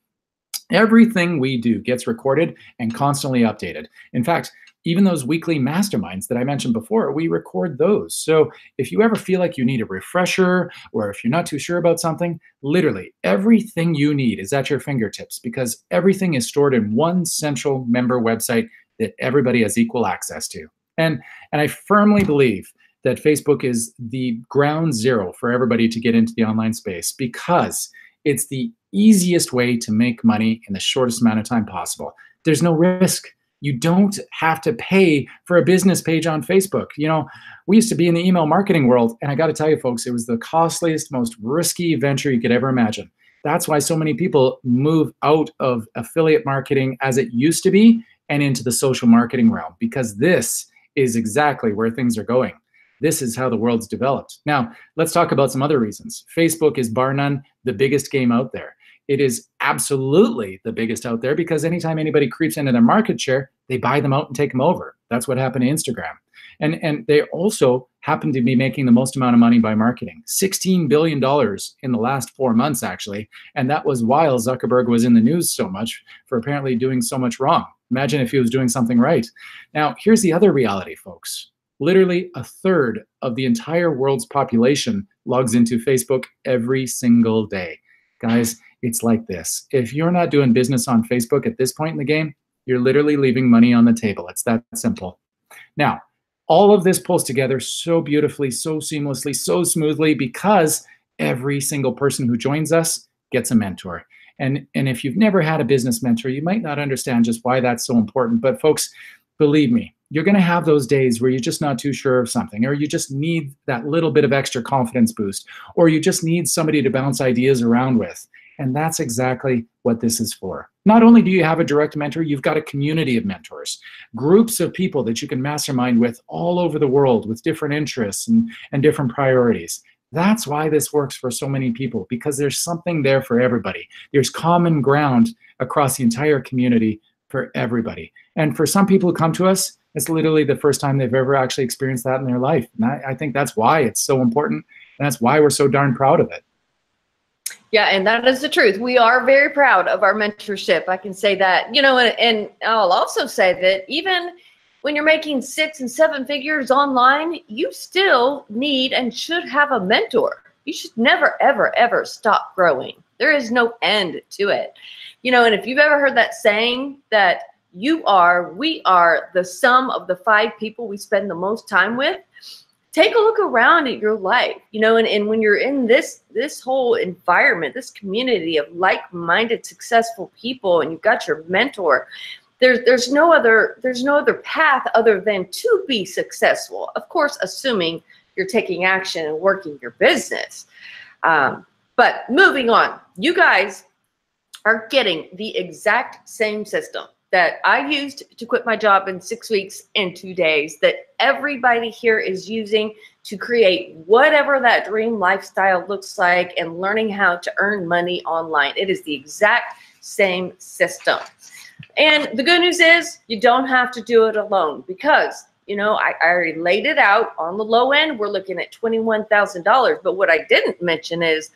Everything we do gets recorded and constantly updated. In fact, even those weekly masterminds that I mentioned before, we record those. So if you ever feel like you need a refresher or if you're not too sure about something, literally everything you need is at your fingertips because everything is stored in one central member website that everybody has equal access to. And I firmly believe that Facebook is the ground zero for everybody to get into the online space because it's the easiest way to make money in the shortest amount of time possible. There's no risk. You don't have to pay for a business page on Facebook. You know, we used to be in the email marketing world, and I got to tell you, folks, it was the costliest, most risky venture you could ever imagine. That's why so many people move out of affiliate marketing as it used to be and into the social marketing realm, because this is exactly where things are going. This is how the world's developed. Now, let's talk about some other reasons. Facebook is bar none the biggest game out there. It is absolutely the biggest out there because anytime anybody creeps into their market share, they buy them out and take them over. That's what happened to Instagram. And they also happen to be making the most amount of money by marketing. $16 billion in the last 4 months, actually. And that was while Zuckerberg was in the news so much for apparently doing so much wrong. Imagine if he was doing something right. Now, here's the other reality, folks. Literally a third of the entire world's population logs into Facebook every single day. Guys, it's like this. If you're not doing business on Facebook at this point in the game, you're literally leaving money on the table. It's that simple. Now, all of this pulls together so beautifully, so seamlessly, so smoothly because every single person who joins us gets a mentor. And if you've never had a business mentor, you might not understand just why that's so important. But folks, believe me, you're going to have those days where you're just not too sure of something, or you just need that little bit of extra confidence boost, or you just need somebody to bounce ideas around with. And that's exactly what this is for. Not only do you have a direct mentor, you've got a community of mentors, groups of people that you can mastermind with all over the world with different interests and different priorities. That's why this works for so many people, because there's something there for everybody. There's common ground across the entire community for everybody. And for some people who come to us, it's literally the first time they've ever actually experienced that in their life. And I think that's why it's so important, and that's why we're so darn proud of it. Yeah, and that is the truth. We are very proud of our mentorship. I can say that, you know, and I'll also say that even when you're making 6 and 7 figures online, you still need and should have a mentor. You should never, ever, ever stop growing. There is no end to it. You know, and if you've ever heard that saying that we are the sum of the 5 people we spend the most time with, take a look around at your life, you know, and when you're in this whole environment, this community of like-minded, successful people, and you've got your mentor, there's no other path other than to be successful. Of course, assuming you're taking action and working your business. But moving on, you guys are getting the exact same system that I used to quit my job in 6 weeks and 2 days, that everybody here is using to create whatever that dream lifestyle looks like and learning how to earn money online. It is the exact same system. And the good news is you don't have to do it alone because, you know, I already laid it out. On the low end, we're looking at $21,000. But what I didn't mention is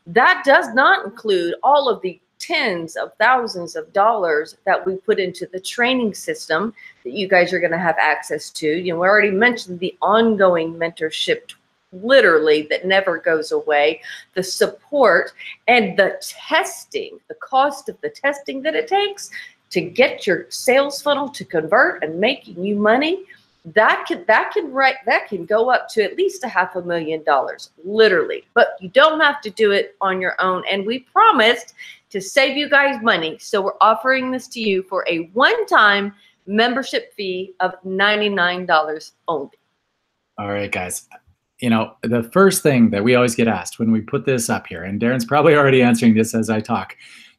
that does not include all of the tens of thousands of dollars that we put into the training system that you guys are going to have access to. You know, we already mentioned the ongoing mentorship, literally, that never goes away, the support and the testing, the cost of the testing that it takes to get your sales funnel to convert and making you money. That can go up to at least $500,000, literally. But you don't have to do it on your own. And we promised to save you guys money, so we're offering this to you for a one-time membership fee of $99 only. All right, guys. You know, the first thing that we always get asked when we put this up here, and Darren's probably already answering this as I talk,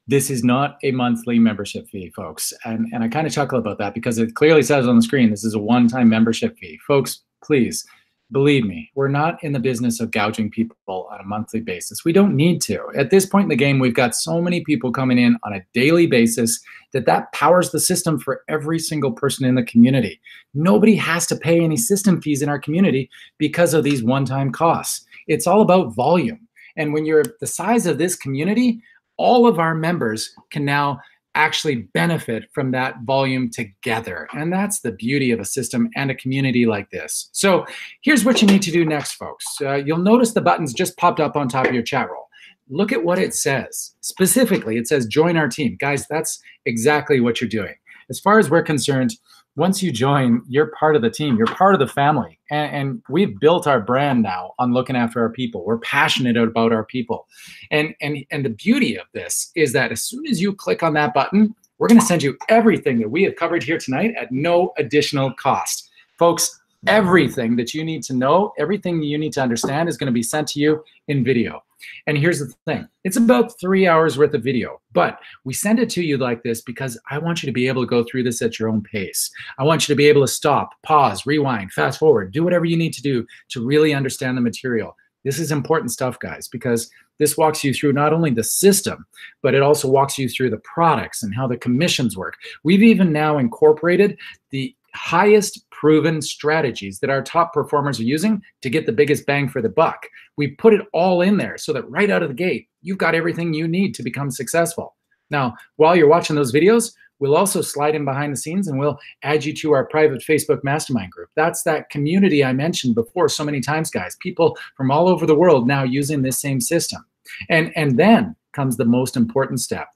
this is not a monthly membership fee, folks. And I kind of chuckle about that because it clearly says on the screen, this is a one-time membership fee. Folks, please, Believe me, we're not in the business of gouging people on a monthly basis. We don't need to. At this point in the game, we've got so many people coming in on a daily basis that powers the system for every single person in the community. Nobody has to pay any system fees in our community because of these one-time costs. It's all about volume. And when you're the size of this community, all of our members can now actually benefit from that volume together. And that's the beauty of a system and a community like this. So here's what you need to do next, folks. You'll notice the buttons just popped up on top of your chat roll. Look at what it says. Specifically, it says join our team. Guys, that's exactly what you're doing. As far as we're concerned, once you join, you're part of the team. You're part of the family. And we've built our brand now on looking after our people. We're passionate about our people. And the beauty of this is that as soon as you click on that button, we're going to send you everything that we have covered here tonight at no additional cost. Folks, everything that you need to know, everything you need to understand is going to be sent to you in video. And here's the thing. It's about 3 hours worth of video, but we send it to you like this because I want you to be able to go through this at your own pace. I want you to be able to stop, pause, rewind, fast forward, do whatever you need to do to really understand the material. This is important stuff, guys, because this walks you through not only the system, but it also walks you through the products and how the commissions work. We've even now incorporated the highest proven strategies that our top performers are using to get the biggest bang for the buck. We put it all in there so that right out of the gate, you've got everything you need to become successful. Now, while you're watching those videos, we'll also slide in behind the scenes and we'll add you to our private Facebook mastermind group. That's that community I mentioned before so many times, guys. People from all over the world now using this same system. And then comes the most important step.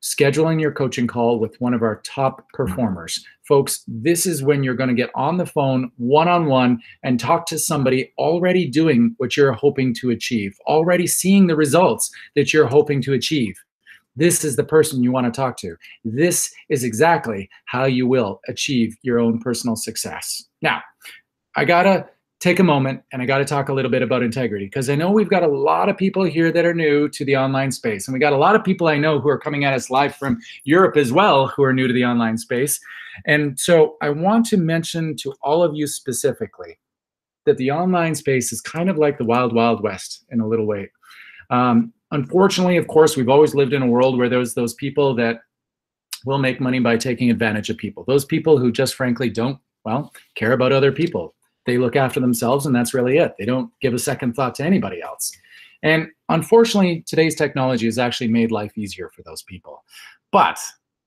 Scheduling your coaching call with one of our top performers. Folks, this is when you're going to get on the phone one-on-one and talk to somebody already doing what you're hoping to achieve, already seeing the results that you're hoping to achieve. This is the person you want to talk to. This is exactly how you will achieve your own personal success. Now, I got to take a moment and I got to talk a little bit about integrity because I know we've got a lot of people here that are new to the online space. And we got a lot of people I know who are coming at us live from Europe as well who are new to the online space. And so I want to mention to all of you specifically that the online space is kind of like the wild, wild west in a little way. Unfortunately, of course, we've always lived in a world where there's those people that will make money by taking advantage of people. Those people who just frankly don't, well, care about other people. They look after themselves and that's really it. They don't give a second thought to anybody else. And unfortunately, today's technology has actually made life easier for those people. But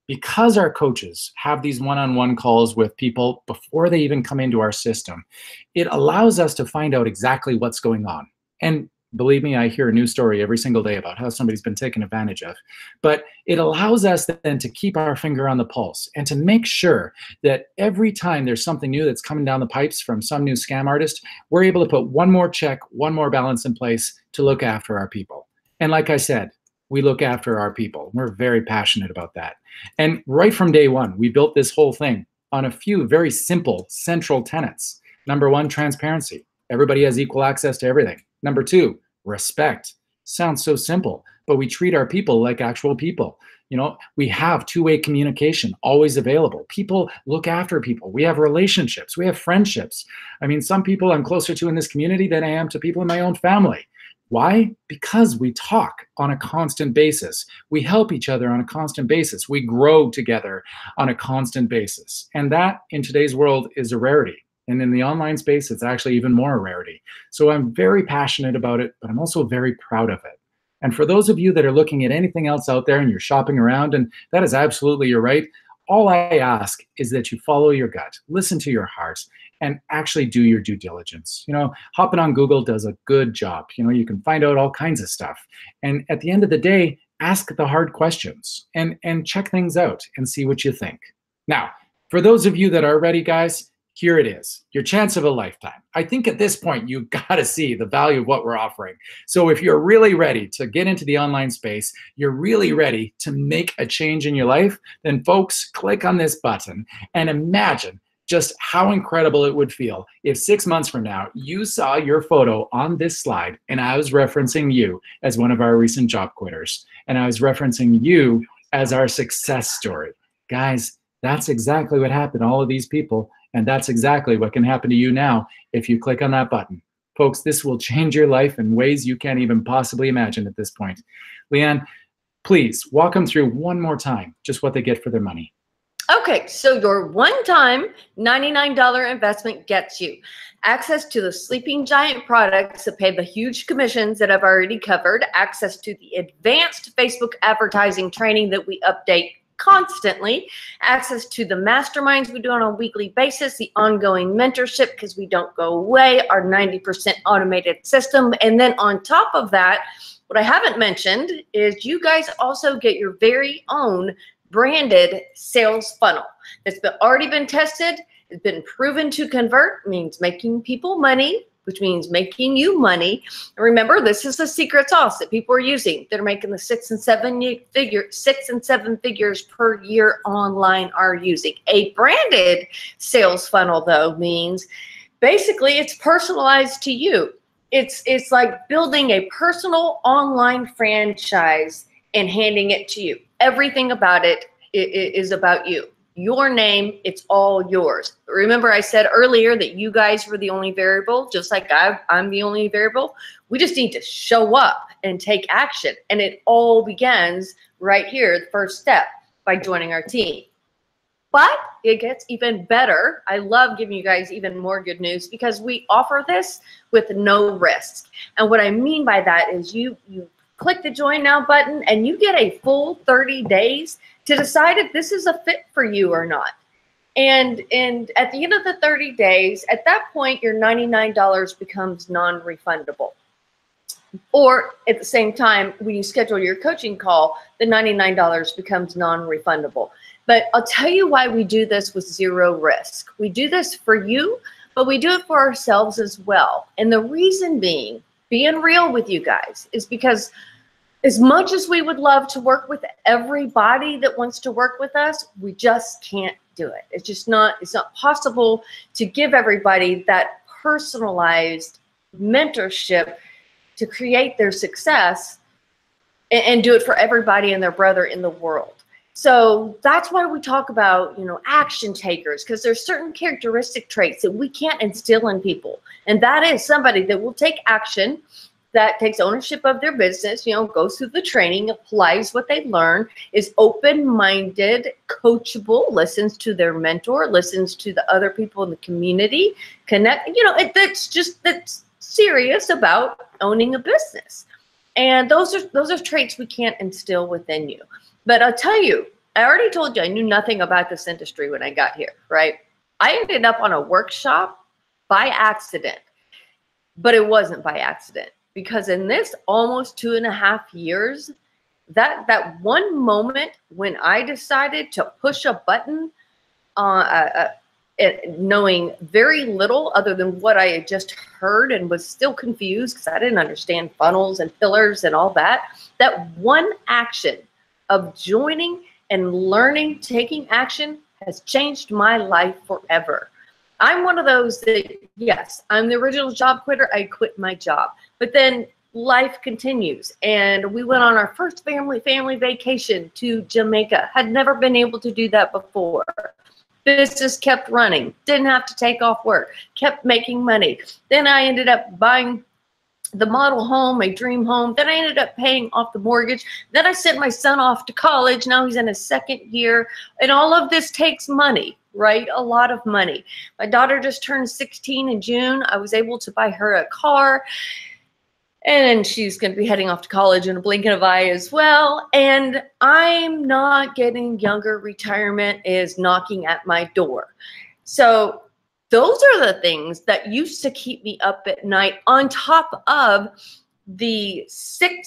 because our coaches have these one-on-one calls with people before they even come into our system, it allows us to find out exactly what's going on. And believe me, I hear a new story every single day about how somebody's been taken advantage of. But it allows us then to keep our finger on the pulse and to make sure that every time there's something new that's coming down the pipes from some new scam artist, we're able to put one more check, one more balance in place to look after our people. And like I said, we look after our people. We're very passionate about that. And right from day one, we built this whole thing on a few very simple central tenets. Number one, transparency. Everybody has equal access to everything. Number two, respect. Sounds so simple, but we treat our people like actual people. You know, we have two-way communication always available. People look after people. We have relationships. We have friendships. I mean, some people I'm closer to in this community than I am to people in my own family. Why? Because we talk on a constant basis. We help each other on a constant basis. We grow together on a constant basis. And that in today's world is a rarity. And in the online space, it's actually even more a rarity. So I'm very passionate about it, but I'm also very proud of it. And for those of you that are looking at anything else out there and you're shopping around, and that is absolutely your right, all I ask is that you follow your gut, listen to your heart, and actually do your due diligence. You know, hopping on Google does a good job. You know, you can find out all kinds of stuff. And at the end of the day, ask the hard questions and check things out and see what you think. Now, for those of you that are ready, guys, here it is, your chance of a lifetime. I think at this point, you've got to see the value of what we're offering. So if you're really ready to get into the online space, you're really ready to make a change in your life, then folks, click on this button and imagine just how incredible it would feel if 6 months from now, you saw your photo on this slide and I was referencing you as one of our recent job quitters. And I was referencing you as our success story. Guys, that's exactly what happened to all of these people And that's exactly what can happen to you now if you click on that button. Folks, this will change your life in ways you can't even possibly imagine at this point. Leanne, please walk them through one more time just what they get for their money. Okay, so your one-time $99 investment gets you access to the Sleeping Giant products that pay the huge commissions that I've already covered, access to the advanced Facebook advertising training that we update constantly, access to the masterminds we do on a weekly basis, the ongoing mentorship because we don't go away, our 90% automated system, and then on top of that, what I haven't mentioned is you guys also get your very own branded sales funnel that's already been tested. It's been proven to convert, means making people money, which means making you money. And remember, this is the secret sauce that people are using. They're making the 6 and 7 figures per year online are using. A branded sales funnel, though, means basically it's personalized to you. It's like building a personal online franchise and handing it to you. Everything about it is about you. Your name, it's all yours. Remember I said earlier that you guys were the only variable, just like I'm the only variable. We just need to show up and take action. And it all begins right here, the first step, by joining our team. But it gets even better. I love giving you guys even more good news because we offer this with no risk. And what I mean by that is you click the join now button and you get a full 30 days to decide if this is a fit for you or not. And at the end of the 30 days, at that point, your $99 becomes non-refundable. Or at the same time, when you schedule your coaching call, the $99 becomes non-refundable. But I'll tell you why we do this with zero risk. We do this for you, but we do it for ourselves as well. And the reason being real with you guys, is because as much as we would love to work with everybody that wants to work with us, we just can't do it. It's just not, it's not possible to give everybody that personalized mentorship to create their success and do it for everybody and their brother in the world. So that's why we talk about, action takers, because there's certain characteristic traits that we can't instill in people. And that is somebody that will take action, that takes ownership of their business, goes through the training, applies what they learn, is open-minded, coachable, listens to their mentor, listens to the other people in the community, that's serious about owning a business. And those are traits we can't instill within you. But I'll tell you, I already told you I knew nothing about this industry when I got here, right? I ended up on a workshop by accident, but it wasn't by accident. Because in this almost 2.5 years, that one moment when I decided to push a button, knowing very little other than what I had just heard and was still confused because I didn't understand funnels and pillars and all that, that one action of joining and learning, taking action has changed my life forever. I'm one of those that, yes, I'm the original job quitter. I quit my job. But then life continues. And we went on our first family vacation to Jamaica. Had never been able to do that before. Business kept running. Didn't have to take off work. Kept making money. Then I ended up buying the model home, a dream home. Then I ended up paying off the mortgage. Then I sent my son off to college. Now he's in his 2nd year. And all of this takes money, right? A lot of money. My daughter just turned 16 in June. I was able to buy her a car. And she's going to be heading off to college in a blink of an eye as well. And I'm not getting younger. Retirement is knocking at my door. So those are the things that used to keep me up at night, on top of the sick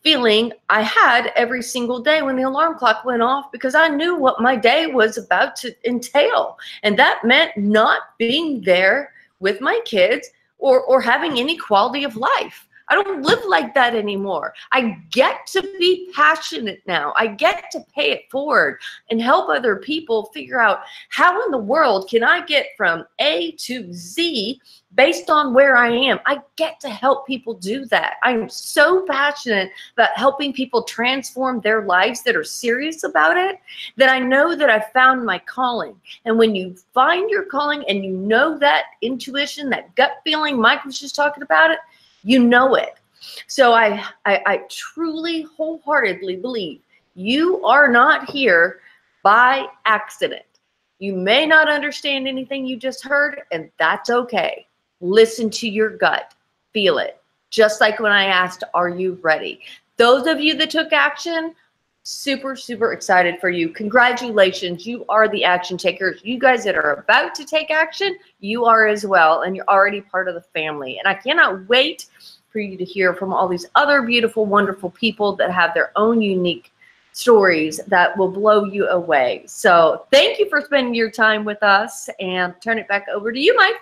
feeling I had every single day when the alarm clock went off, because I knew what my day was about to entail. And that meant not being there with my kids or having any quality of life. I don't live like that anymore. I get to be passionate now. I get to pay it forward and help other people figure out how in the world can I get from A to Z based on where I am. I get to help people do that. I'm so passionate about helping people transform their lives that are serious about it, that I know that I found my calling. And when you find your calling and you know that intuition, that gut feeling, Mike was just talking about it, you know it. So I truly wholeheartedly believe you are not here by accident. You may not understand anything you just heard, and that's okay. Listen to your gut, feel it. Just like when I asked, are you ready? Those of you that took action, super, super excited for you. Congratulations. You are the action takers. You guys that are about to take action, you are as well. And you're already part of the family. And I cannot wait for you to hear from all these other beautiful, wonderful people that have their own unique stories that will blow you away. So thank you for spending your time with us, and turn it back over to you, Mike.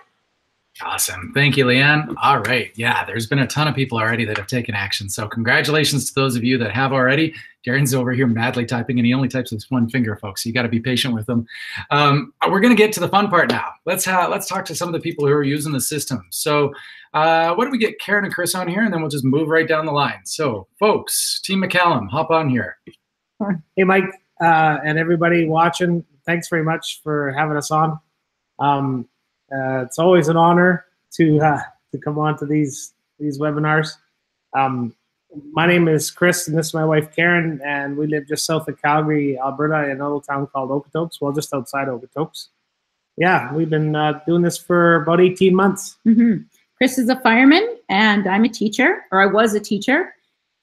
Awesome. Thank you, Leanne. All right. Yeah, there's been a ton of people already that have taken action. So congratulations to those of you that have already. Darren's over here madly typing, and he only types with one finger, folks. So you got to be patient with him. We're going to get to the fun part now. Let's talk to some of the people who are using the system. So why don't we get Karen and Chris on here, and then we'll just move right down the line. So folks, Team McCallum, hop on here. Hey, Mike, and everybody watching. Thanks very much for having us on. It's always an honor to come on to these webinars. My name is Chris, and this is my wife Karen, and we live just south of Calgary, Alberta, in a little town called Okotoks. Well, just outside Okotoks. Yeah, we've been doing this for about 18 months. Mm-hmm. Chris is a fireman, and I'm a teacher, or I was a teacher.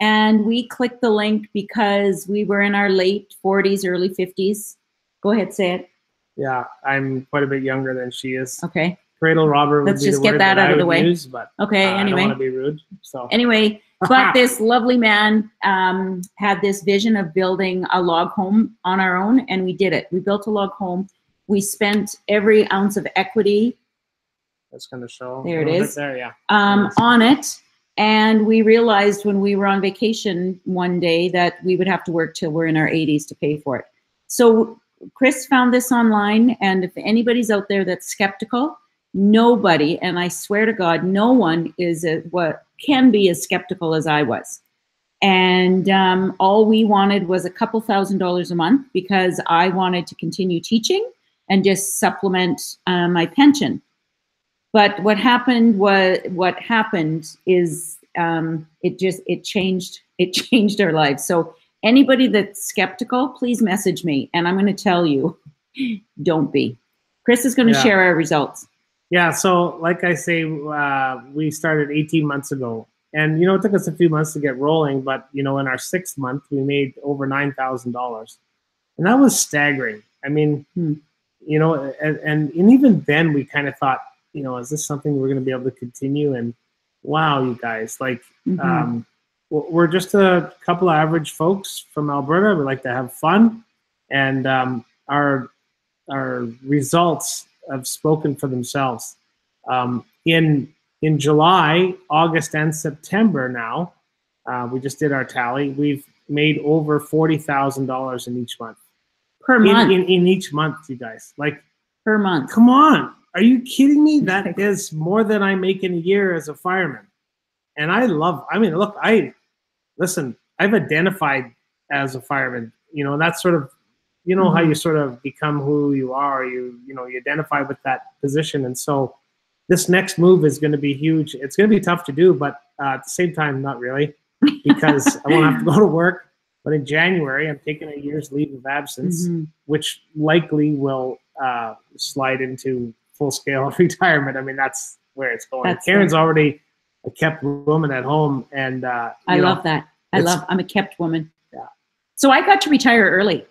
And we clicked the link because we were in our late 40s, early 50s. Go ahead, say it. Yeah, I'm quite a bit younger than she is. Okay. Cradle robber would Let's be just the get word that out I of the would way. use, but Okay, I anyway. don't want to be rude. So Anyway, but this lovely man had this vision of building a log home on our own, and we did it. We built a log home. We spent every ounce of equity. That's going to show. There it a little is. bit there, yeah. On it. And we realized when we were on vacation one day that we would have to work till we're in our 80s to pay for it. So Chris found this online, and if anybody's out there that's skeptical, nobody, and I swear to God, no one is what can be as skeptical as I was. And all we wanted was a couple $1,000s a month because I wanted to continue teaching and just supplement my pension. But what happened is it changed our lives. So anybody that's skeptical, please message me, and I'm going to tell you, don't be. Chris is going to share our results. Yeah, so like I say, we started 18 months ago. And, it took us a few months to get rolling. But, in our 6th month, we made over $9,000. And that was staggering. I mean, and even then we kind of thought, is this something we're going to be able to continue? And wow, you guys, like, we're just a couple of average folks from Alberta. We like to have fun, and our results have spoken for themselves. In July, August, and September now, we just did our tally. We've made over $40,000 in each month. Per month. In each month, you guys. Like, per month. Come on. Are you kidding me? That is more than I make in a year as a fireman. And I've identified as a fireman, that's sort of, how you sort of become who you are, you identify with that position. And so this next move is going to be huge. It's going to be tough to do, but at the same time, not really, because I won't have to go to work. But in January, I'm taking a year's leave of absence, which likely will slide into full-scale retirement. I mean, that's where it's going. Karen's already a kept woman at home, and I love that. I'm a kept woman. Yeah. So I got to retire early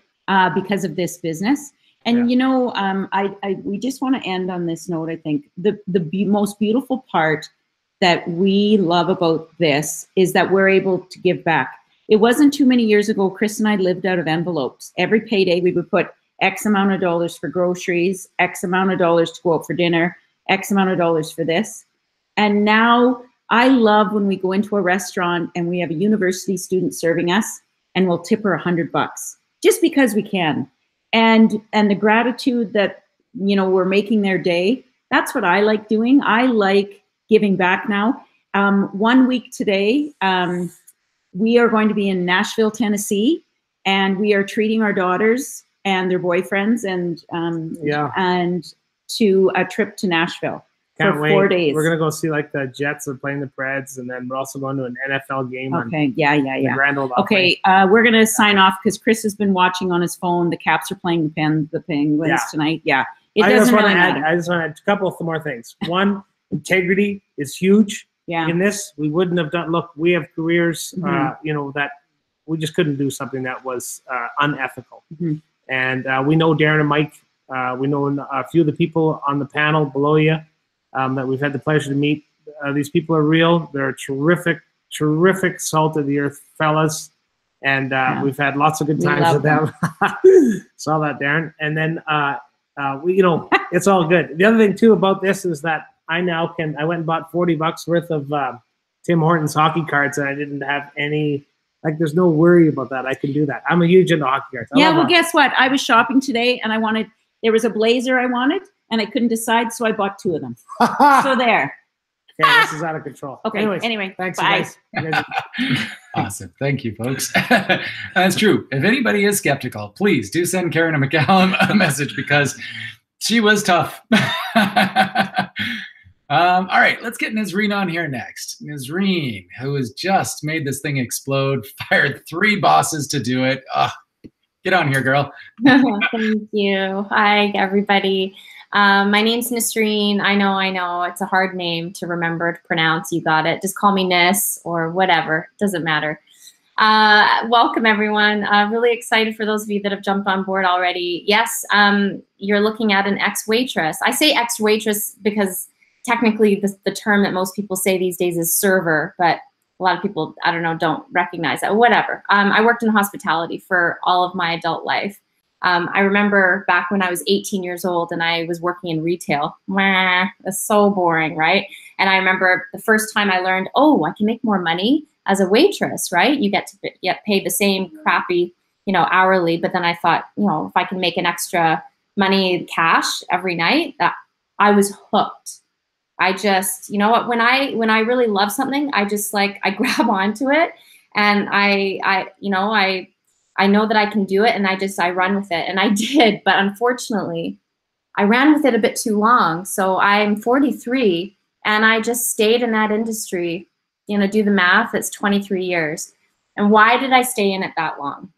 because of this business. And we just want to end on this note. I think the most beautiful part that we love about this is that we're able to give back. It wasn't too many years ago, Chris and I lived out of envelopes. Every payday we would put X amount of dollars for groceries, X amount of dollars to go out for dinner, X amount of dollars for this. And now I love when we go into a restaurant and we have a university student serving us and we'll tip her $100 just because we can. And the gratitude that, you know, we're making their day. That's what I like doing. I like giving back now. 1 week today, we are going to be in Nashville, Tennessee, and we are treating our daughters and their boyfriends and to a trip to Nashville. Can't for wait. 4 days. We're gonna go see like the Jets are playing the Preds, and then we're also going to an NFL game. Okay, yeah. The Grand Ole Opry. Okay, we're gonna sign off because Chris has been watching on his phone. The Caps are playing the Penguins tonight. Yeah, I just want to matter. add a couple of more things. One, integrity is huge. Yeah. In this, we wouldn't have done. Look, we have careers, you know, that we just couldn't do something that was unethical. And we know Darren and Mike. We know a few of the people on the panel below you. That we've had the pleasure to meet. These people are real. They're terrific, terrific salt of the earth fellas. And we've had lots of good times with them. Saw that, Darren. And then, we, you know, it's all good. The other thing, too, about this is that I went and bought $40 worth of Tim Hortons hockey cards, and I didn't have any, like, there's no worry about that. I can do that. I'm a huge into hockey cards. Guess what? I was shopping today, and there was a blazer I wanted, and I couldn't decide, so I bought 2 of them. So there. Okay, this is out of control. Okay, anyway, thanks, bye. guys. Awesome. Thank you, folks. That's true. If anybody is skeptical, please do send Karen and McCallum a message because she was tough. All right, let's get Nazreen on here next. Nazreen, who has just made this thing explode, fired 3 bosses to do it. Get on here, girl. Thank you. Hi, everybody. My name's Nasreen. I know. It's a hard name to remember, to pronounce. You got it. Just call me Nis or whatever. Doesn't matter. Welcome, everyone. Really excited for those of you that have jumped on board already. Yes, you're looking at an ex-waitress. I say ex-waitress because technically the term that most people say these days is server, but a lot of people, I don't know, don't recognize that. Whatever. I worked in hospitality for all of my adult life. I remember back when I was 18 years old and I was working in retail. That's so boring, right? And I remember the first time I learned, oh, I can make more money as a waitress, right? You get to get paid the same crappy, you know, hourly. But then I thought, you know, if I can make an extra money cash every night, that I was hooked. I just, you know what, when I really love something, I just like, I grab onto it and I know that I can do it and I run with it. And I did, but unfortunately I ran with it a bit too long. So I'm 43 and I just stayed in that industry, you know, do the math, it's 23 years. And why did I stay in it that long?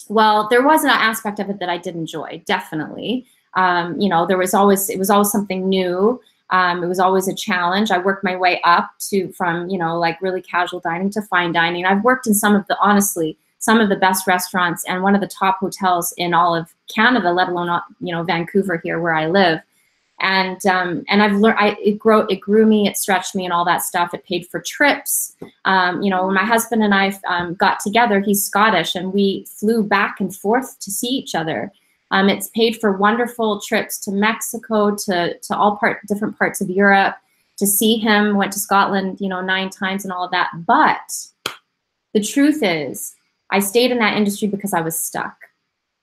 Well, there was an aspect of it that I did enjoy, definitely. You know, it was always something new. It was always a challenge. I worked my way up from, you know, like really casual dining to fine dining. I've worked in some of the best restaurants and one of the top hotels in all of Canada, let alone, you know, Vancouver here where I live. And I've learned, it grew me, it stretched me and all that stuff. It paid for trips. You know, when my husband and I got together, he's Scottish, and we flew back and forth to see each other. It's paid for wonderful trips to Mexico, to all different parts of Europe, to see him, went to Scotland, you know, 9 times and all of that. But the truth is, I stayed in that industry because I was stuck.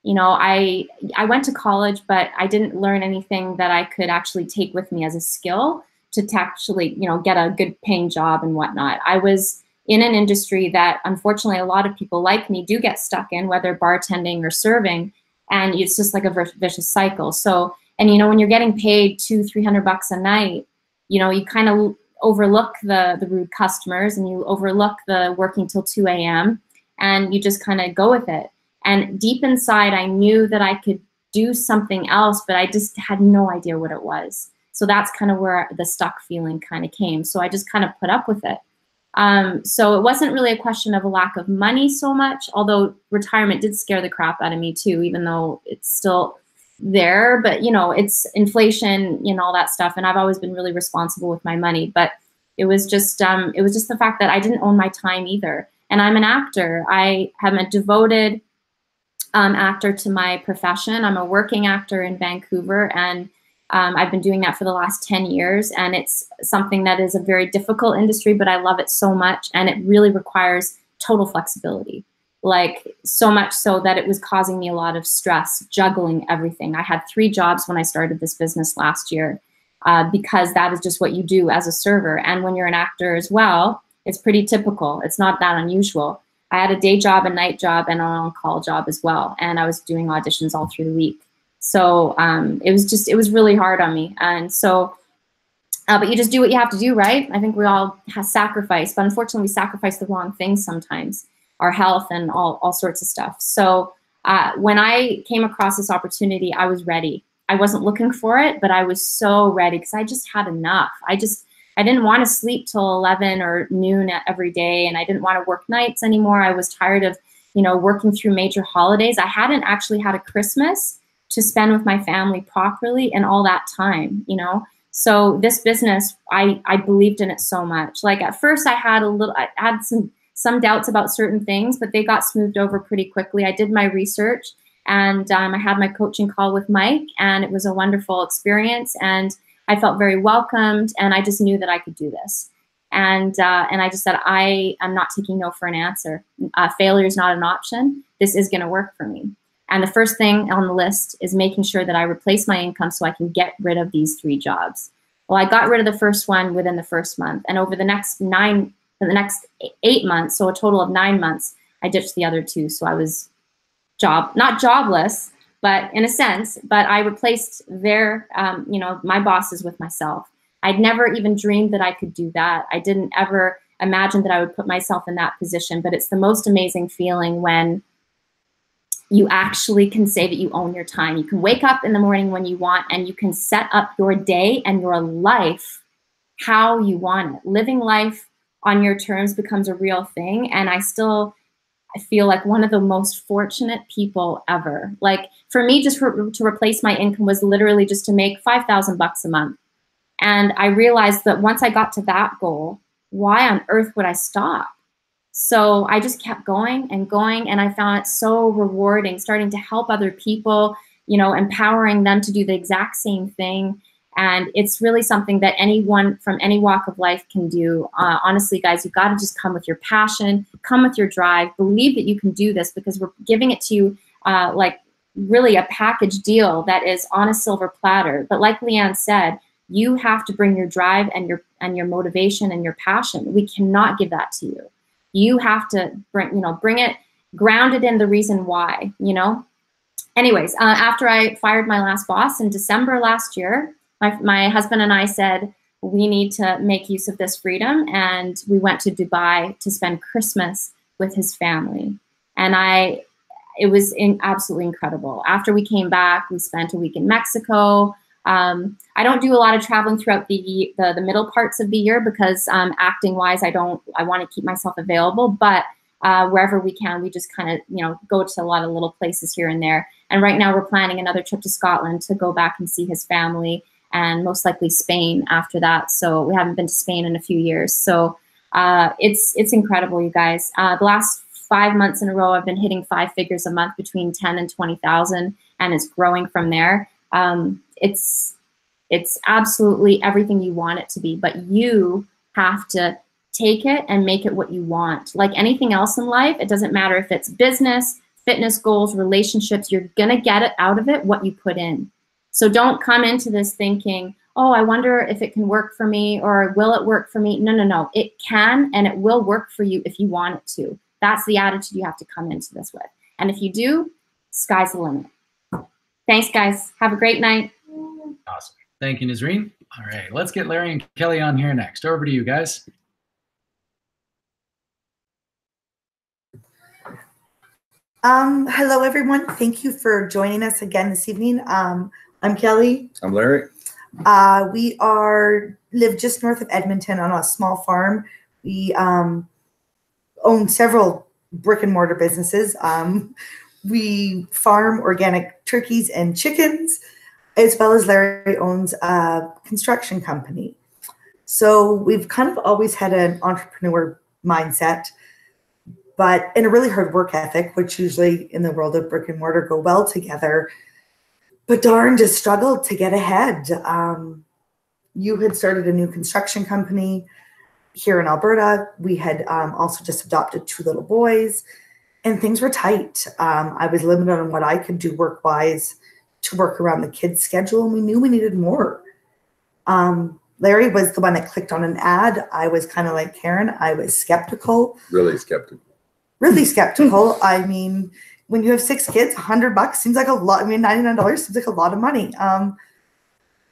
You know, I went to college, but I didn't learn anything that I could actually take with me as a skill to actually, you know, get a good paying job and whatnot. I was in an industry that unfortunately a lot of people like me do get stuck in, whether bartending or serving. And it's just like a vicious cycle. So, and you know, when you're getting paid $200-300 a night, you know, you kind of overlook the rude customers and you overlook the working till 2 a.m. and you just kind of go with it. And deep inside, I knew that I could do something else, but I just had no idea what it was. So that's kind of where the stuck feeling kind of came. So I just kind of put up with it. So it wasn't really a question of a lack of money so much, although retirement did scare the crap out of me too, even though it's still there, but you know, it's inflation, you know, all that stuff. And I've always been really responsible with my money, but it was just the fact that I didn't own my time either. And I'm an actor. I am a devoted actor to my profession. I'm a working actor in Vancouver, and I've been doing that for the last 10 years, and it's something that is a very difficult industry, but I love it so much, and it really requires total flexibility. Like, so much so that it was causing me a lot of stress, juggling everything. I had 3 jobs when I started this business last year, because that is just what you do as a server. And when you're an actor as well, it's pretty typical. It's not that unusual. I had a day job, a night job, and an on-call job as well. And I was doing auditions all through the week. So it was really hard on me. And so, but you just do what you have to do, right? I think we all have sacrificed, but unfortunately we sacrifice the wrong things sometimes, our health and all sorts of stuff. So when I came across this opportunity, I was ready. I wasn't looking for it, but I was so ready because I just had enough. I didn't want to sleep till 11 or noon every day, and I didn't want to work nights anymore. I was tired of, working through major holidays. I hadn't actually had a Christmas to spend with my family properly in all that time, So this business, I believed in it so much. Like, at first I had some doubts about certain things, but they got smoothed over pretty quickly. I did my research, and I had my coaching call with Mike, and it was a wonderful experience, and I felt very welcomed, and I just knew that I could do this. And I just said, I am not taking no for an answer. Failure is not an option. This is going to work for me. And the first thing on the list is making sure that I replace my income so I can get rid of these 3 jobs. Well, I got rid of the first one within the first month. And over the next 8 months, so a total of 9 months, I ditched the other 2. So I was not jobless, but in a sense, but I replaced their, my bosses with myself. I'd never even dreamed that I could do that. I didn't ever imagine that I would put myself in that position, but it's the most amazing feeling when you actually can say that you own your time. You can wake up in the morning when you want, and you can set up your day and your life how you want it. Living life on your terms becomes a real thing. And I feel like one of the most fortunate people ever. Like, for me, just to replace my income was literally just to make $5,000 a month. And I realized that once I got to that goal, why on earth would I stop? So I just kept going, and I found it so rewarding, starting to help other people, empowering them to do the exact same thing. And it's really something that anyone from any walk of life can do. Honestly, guys, you've got to just come with your passion, come with your drive, believe that you can do this, because we're giving it to you like really a package deal that is on a silver platter. But like Leanne said, you have to bring your drive and your motivation and your passion. We cannot give that to you. You have to bring it grounded in the reason why, Anyways, after I fired my last boss in December last year, my husband and I said, we need to make use of this freedom. And we went to Dubai to spend Christmas with his family. And it was absolutely incredible. After we came back, we spent a week in Mexico. I don't do a lot of traveling throughout the middle parts of the year because acting wise, I want to keep myself available, but wherever we can, we just kind of, go to a lot of little places here and there. And right now we're planning another trip to Scotland to go back and see his family, and most likely Spain after that. So we haven't been to Spain in a few years. So it's incredible, you guys. The last 5 months in a row, I've been hitting 5 figures a month, between 10 and 20,000, and it's growing from there. It's absolutely everything you want it to be, but you have to take it and make it what you want. Like anything else in life, it doesn't matter if it's business, fitness goals, relationships, you're gonna get it out of it what you put in. So don't come into this thinking, oh, I wonder if it can work for me, or will it work for me? No. It can, and it will work for you if you want it to. That's the attitude you have to come into this with. And if you do, sky's the limit. Thanks, guys. Have a great night. Awesome. Thank you, Nazreen. All right, let's get Larry and Kelly on here next. Over to you guys. Hello, everyone. Thank you for joining us again this evening. I'm Kelly. I'm Larry. We live just north of Edmonton on a small farm. We own several brick and mortar businesses. We farm organic turkeys and chickens, as well as Larry owns a construction company. So we've kind of always had an entrepreneur mindset, but in a really hard work ethic, which usually in the world of brick and mortar go well together. but darn, just struggled to get ahead. You had started a new construction company here in Alberta. We had also just adopted 2 little boys, and things were tight. I was limited on what I could do work-wise to work around the kids' schedule, and we knew we needed more. Larry was the one that clicked on an ad. I was kind of like Karen. I was skeptical. Really skeptical. Really skeptical. I mean, when you have 6 kids, $100 seems like a lot. I mean, $99 seems like a lot of money.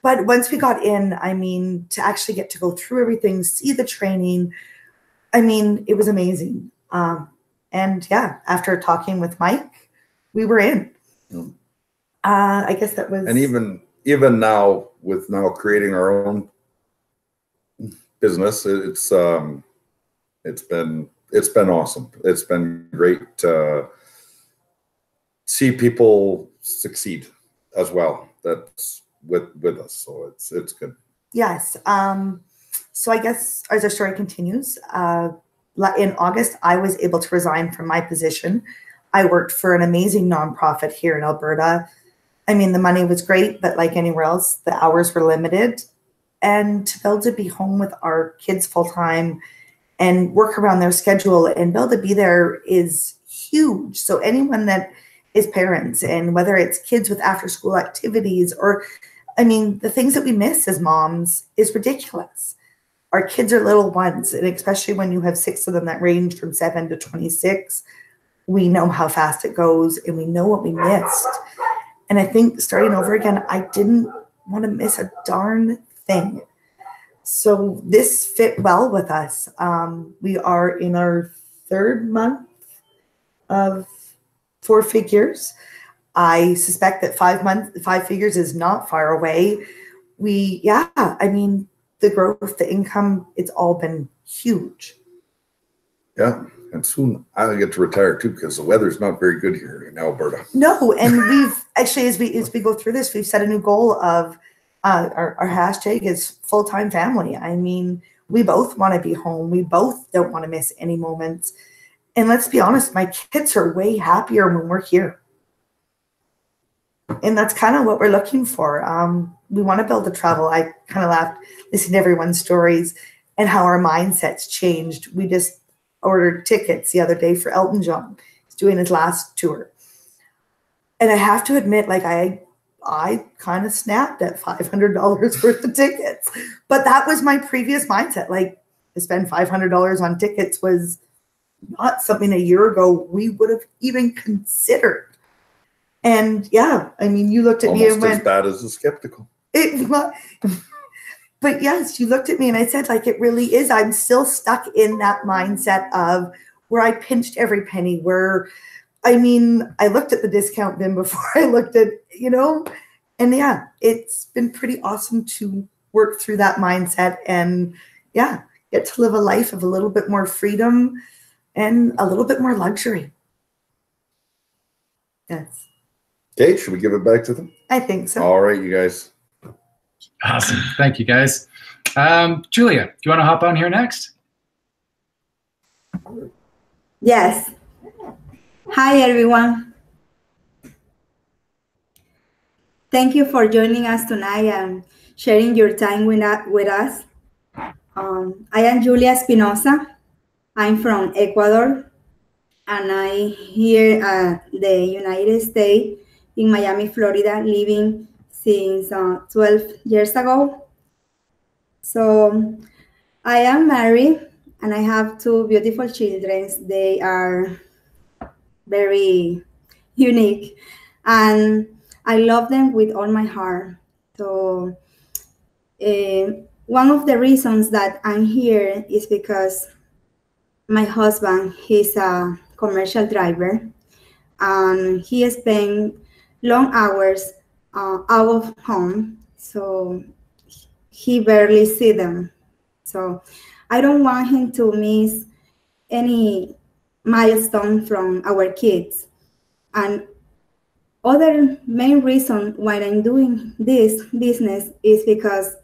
But once we got in, I mean, to actually get to go through everything, see the training, I mean, it was amazing. And yeah, after talking with Mike, we were in. I guess that was. And even now, with creating our own business, it's been awesome. It's been great to see people succeed as well. That's with us, so it's good. Yes. So I guess as our story continues, in August, I was able to resign from my position. I worked for an amazing nonprofit here in Alberta. I mean, the money was great, but like anywhere else, the hours were limited. And to be able to be home with our kids full time and work around their schedule and be able to be there is huge. So anyone that is parents, and whether it's kids with after school activities, or I mean, the things that we miss as moms is ridiculous. Our kids are little ones, and especially when you have 6 of them that range from 7 to 26, we know how fast it goes and we know what we missed. And I think starting over again, I didn't want to miss a darn thing. So this fit well with us. We are in our 3rd month of 4 figures. I suspect that 5 figures is not far away. I mean, the growth, the income, it's all been huge. Yeah. And soon I'll get to retire too, because the weather's not very good here in Alberta. No, and we've actually, as we go through this, we've set a new goal of our hashtag is full-time family. I mean, we both want to be home. We both don't want to miss any moments. And let's be honest, my kids are way happier when we're here. And that's kind of what we're looking for. We want to build a travel. I kind of laughed listening to everyone's stories and how our mindsets changed. We just ordered tickets the other day for Elton John. He's doing his last tour. And I have to admit, like I kind of snapped at $500 worth of tickets. But that was my previous mindset. Like, to spend $500 on tickets was not something a year ago we would have even considered. And yeah, I mean, you looked at me and went, as bad as the skeptical. But yes, you looked at me and I said, like, it really is. I'm still stuck in that mindset of where I pinched every penny, where, I mean, I looked at the discount bin before I looked at, and yeah, it's been pretty awesome to work through that mindset and yeah, get to live a life of a little bit more freedom and a little bit more luxury. Yes. Okay, should we give it back to them? I think so. All right, you guys. Awesome. Thank you, guys. Julia, do you want to hop on here next? Yes. Hi, everyone. Thank you for joining us tonight and sharing your time with us. I am Julia Espinosa. I'm from Ecuador, and I'm here at the United States in Miami, Florida, living since 12 years ago. So I am married and I have 2 beautiful children. They are very unique and I love them with all my heart. So one of the reasons that I'm here is because my husband, he's a commercial driver and he spent long hours out of home, so he barely see them. So I don't want him to miss any milestone from our kids. And other main reason why I'm doing this business is because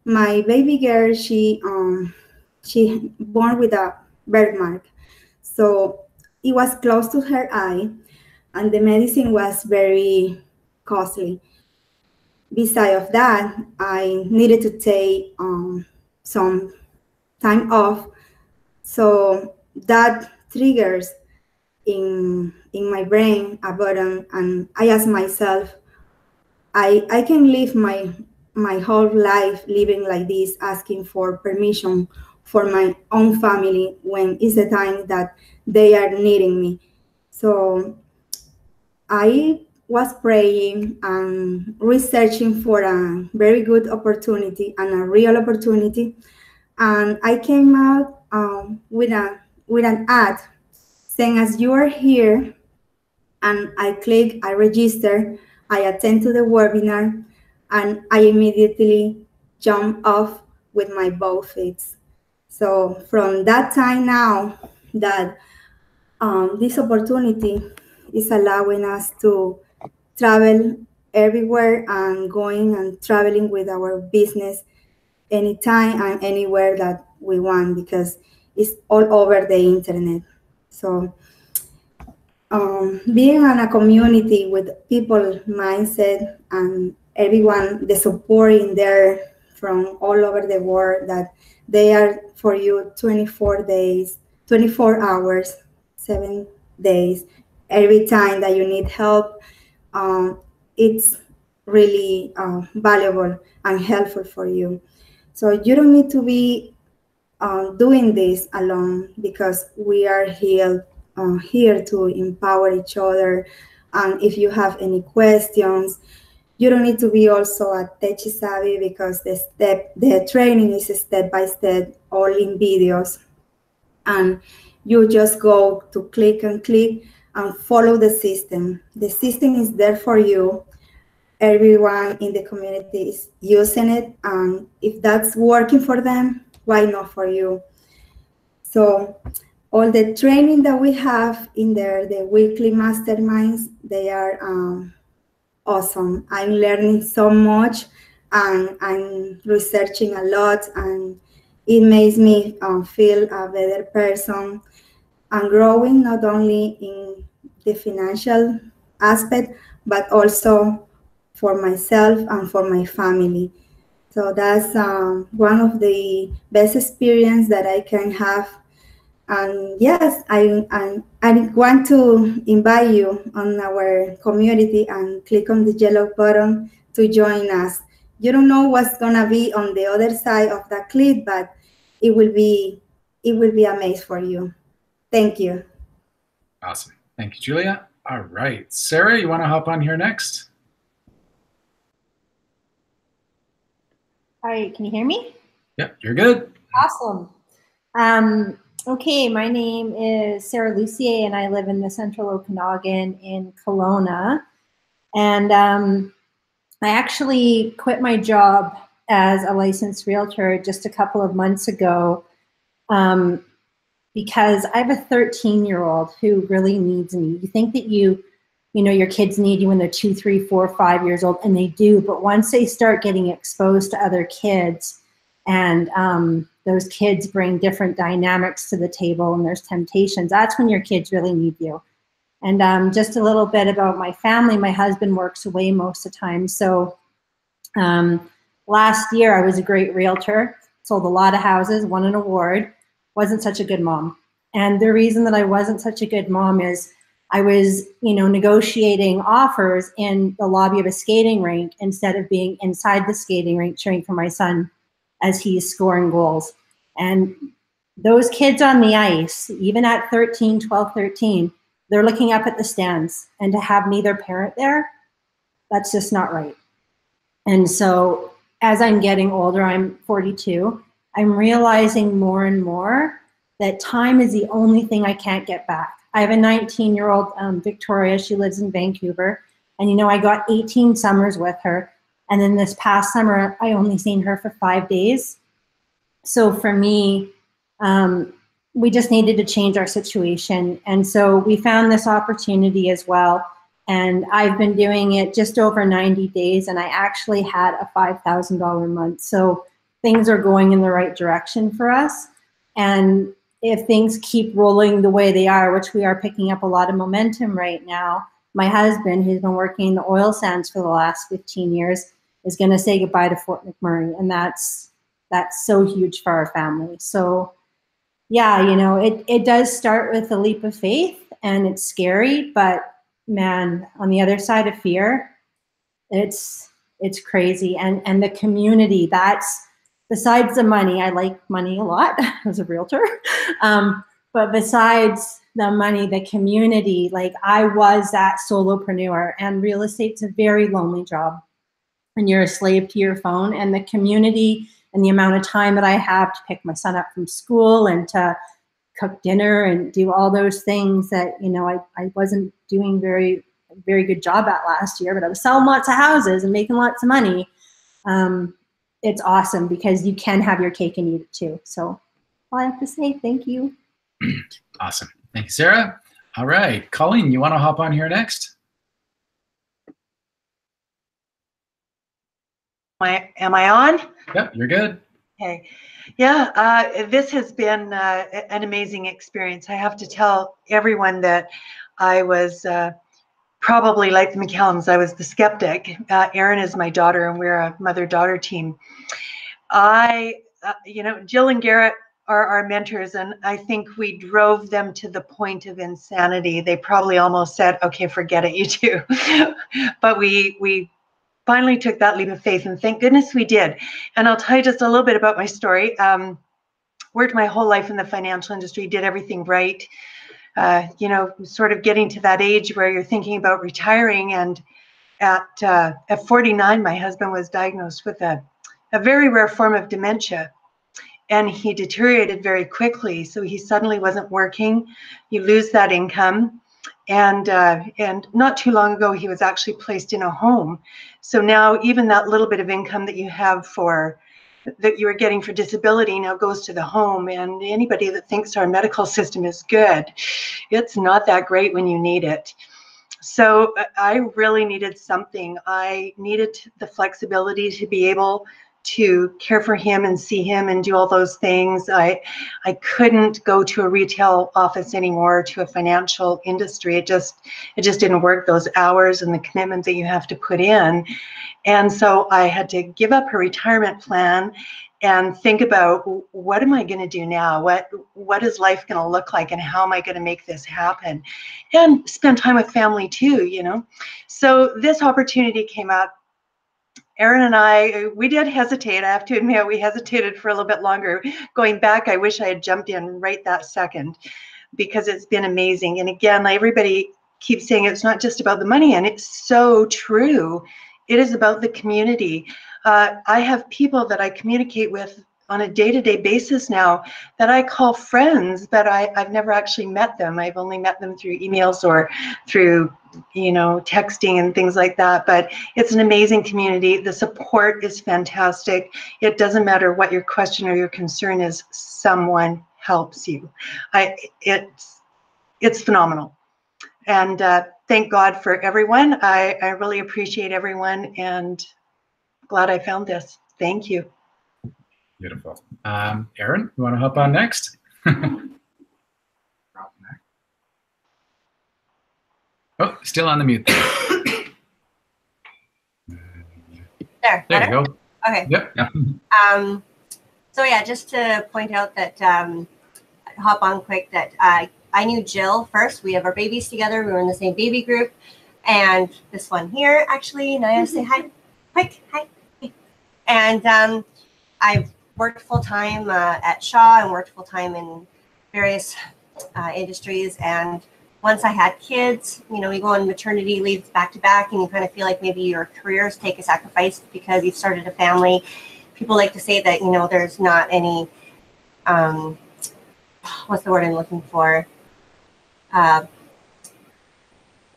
my baby girl, she born with a birthmark, so it was close to her eye, and the medicine was very costly. beside of that, I needed to take some time off. So that triggers in my brain a button, and I ask myself, I can live my whole life living like this, asking for permission for my own family when it's the time that they are needing me. So I was praying and researching for a very good opportunity and a real opportunity, and I came out with an ad saying, as you are here, and I click, I register, I attend to the webinar, and I immediately jump off with my both feet. So from that time now that this opportunity is allowing us to travel everywhere and going and traveling with our business anytime and anywhere that we want, because it's all over the internet. So being in a community with people mindset and everyone, the support in there from all over the world, that they are for you 24 hours, 7 days, every time that you need help. It's really valuable and helpful for you. So you don't need to be doing this alone, because we are here to empower each other. And if you have any questions, you don't need to be also a tech savvy, because the training is step by step, all in videos. And you just go to click and follow the system. The system is there for you. Everyone in the community is using it. And if that's working for them, why not for you? So all the training that we have in there, the weekly masterminds, they are awesome. I'm learning so much, and I'm researching a lot, and it makes me feel a better person and growing, not only in the financial aspect, but also for myself and for my family. So that's one of the best experience that I can have. And yes, I want to invite you on our community and click on the yellow button to join us. You don't know what's gonna be on the other side of that clip, but it will be amazing for you. Thank you. Awesome. Thank you, Julia. All right. Sarah, you want to hop on here next? All right, can you hear me? Yep, you're good. Awesome. Okay, my name is Sarah Lucier, and I live in the central Okanagan in Kelowna. And I actually quit my job as a licensed realtor just a couple of months ago because I have a 13-year-old who really needs me. You think that you know, your kids need you when they're 2, 3, 4, 5 years old, and they do. But once they start getting exposed to other kids, and those kids bring different dynamics to the table, and there's temptations, that's when your kids really need you. And just a little bit about my family. My husband works away most of the time. So last year I was a great realtor, sold a lot of houses, won an award, wasn't such a good mom. And the reason that I wasn't such a good mom is I was, you know, negotiating offers in the lobby of a skating rink instead of being inside the skating rink cheering for my son as he's scoring goals. And those kids on the ice, even at 13, 12, 13, they're looking up at the stands, and to have neither parent there, that's just not right. And so as I'm getting older, I'm 42, I'm realizing more and more that time is the only thing I can't get back. I have a 19-year-old Victoria, she lives in Vancouver, and you know, I got 18 summers with her. And then this past summer, I only seen her for 5 days. So for me, we just needed to change our situation. And so we found this opportunity as well. And I've been doing it just over 90 days, and I actually had a $5,000 month. So things are going in the right direction for us. And if things keep rolling the way they are, which we are picking up a lot of momentum right now, my husband, who's been working in the oil sands for the last 15 years, is going to say goodbye to Fort McMurray, and that's so huge for our family. So yeah, you know, it does start with a leap of faith, and it's scary, but man, on the other side of fear, it's crazy. And the community, that's, besides the money, I like money a lot as a realtor, but besides the money, the community, like I was that solopreneur, and real estate's a very lonely job, and you're a slave to your phone, and the community and the amount of time that I have to pick my son up from school and to cook dinner and do all those things that, you know, I wasn't doing very good job at last year, but I was selling lots of houses and making lots of money. It's awesome because you can have your cake and eat it too. So all I have to say, thank you. Awesome. Thank you, Sarah. All right, Colleen, you want to hop on here next? Am I on? Yep, you're good. Okay. Yeah, this has been an amazing experience. I have to tell everyone that I was probably like the McCallums, I was the skeptic. Erin is my daughter, and we're a mother-daughter team. You know, Jill and Garrett are our mentors, and I think we drove them to the point of insanity. They probably almost said, okay, forget it, you two. But we finally took that leap of faith, and thank goodness we did. And I'll tell you just a little bit about my story. Worked my whole life in the financial industry, did everything right. You know, sort of getting to that age where you're thinking about retiring. And at 49, my husband was diagnosed with a very rare form of dementia, and he deteriorated very quickly. So he suddenly wasn't working. You lose that income. And not too long ago, he was actually placed in a home. So now even that little bit of income that you have that you were getting for disability now goes to the home. And anybody that thinks our medical system is good, it's not that great when you need it. So I really needed something. I needed the flexibility to be able to care for him and see him and do all those things. I couldn't go to a retail office anymore, to a financial industry. It just didn't work, those hours and the commitment that you have to put in. And so I had to give up a retirement plan and think about, what am I going to do now? What is life going to look like, and how am I going to make this happen? And spend time with family too, you know. So this opportunity came up. Erin and I, we did hesitate. I have to admit, we hesitated for a little bit longer. Going back, I wish I had jumped in right that second, because it's been amazing. And again, everybody keeps saying it's not just about the money, and it's so true. It is about the community. I have people that I communicate with on a day-to-day basis now that I call friends, but I've never actually met them. I've only met them through emails or through, you know, texting and things like that. But it's an amazing community. The support is fantastic. It doesn't matter what your question or your concern is, someone helps you. It's phenomenal. And thank God for everyone. I really appreciate everyone, and glad I found this. Thank you. Beautiful. Erin, you want to hop on next? Oh, still on the mute there. There you go. Okay. Yep. So yeah, just to point out that, hop on quick, that I knew Jill first. We have our babies together. We were in the same baby group. And this one here, actually, Naya, say hi. Quick, hi. And I've worked full-time at Shaw and worked full-time in various industries. And once I had kids, you know, we go on maternity leave back to back, and you kind of feel like maybe your careers take a sacrifice because you've started a family. People like to say that, you know, there's not any, what's the word I'm looking for?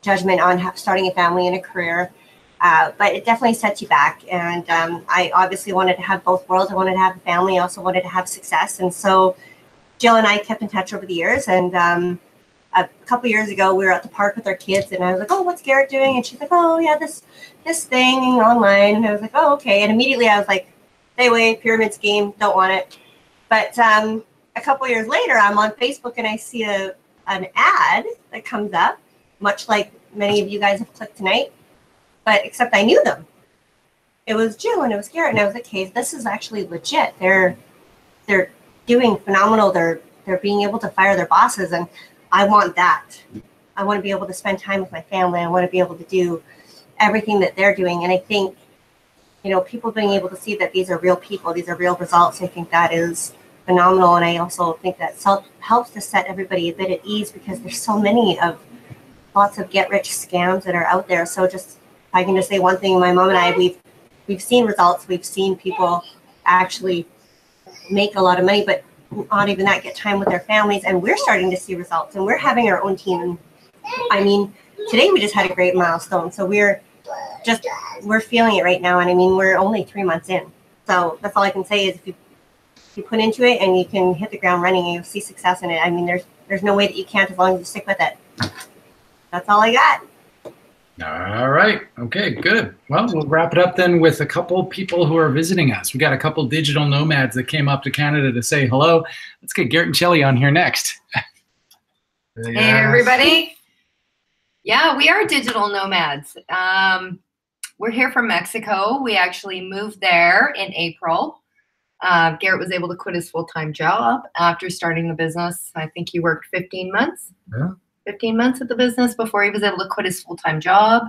Judgment on starting a family and a career. But it definitely sets you back. And I obviously wanted to have both worlds. I wanted to have a family. I also wanted to have success. And so Jill and I kept in touch over the years. And a couple years ago, we were at the park with our kids, and I was like, oh, what's Garrett doing? And she's like, oh, yeah, this thing online. And I was like, oh, okay. And immediately I was like, stay away, pyramid scheme, don't want it. But a couple years later, I'm on Facebook, and I see an ad that comes up, much like many of you guys have clicked tonight, but except I knew them. it was Jill and it was Garrett, and I was like, hey, this is actually legit. They're doing phenomenal. They're being able to fire their bosses, and I want that. I want to be able to spend time with my family. I want to be able to do everything that they're doing. And I think, you know, people being able to see that these are real people, these are real results, I think that is phenomenal. And I also think that helps to set everybody a bit at ease, because there's so many of lots of get-rich scams that are out there. So just, if I can just say one thing, my mom and I, we've seen results. We've seen people actually make a lot of money, but not even that, get time with their families. And we're starting to see results, and we're having our own team. I mean, today we just had a great milestone. So we're feeling it right now. And I mean, we're only 3 months in. So that's all I can say is if you put into it and you can hit the ground running and you'll see success in it. I mean, there's no way that you can't, as long as you stick with it. That's all I got. All right. Okay, good. Well, we'll wrap it up then with a couple people who are visiting us. We got a couple digital nomads that came up to Canada to say hello. Let's get Garrett and Shelly on here next. Hey, everybody. Yeah, we are digital nomads. We're here from Mexico. We actually moved there in April. Garrett was able to quit his full-time job after starting the business. I think he worked 15 months. Yeah. 15 months at the business before he was able to quit his full-time job.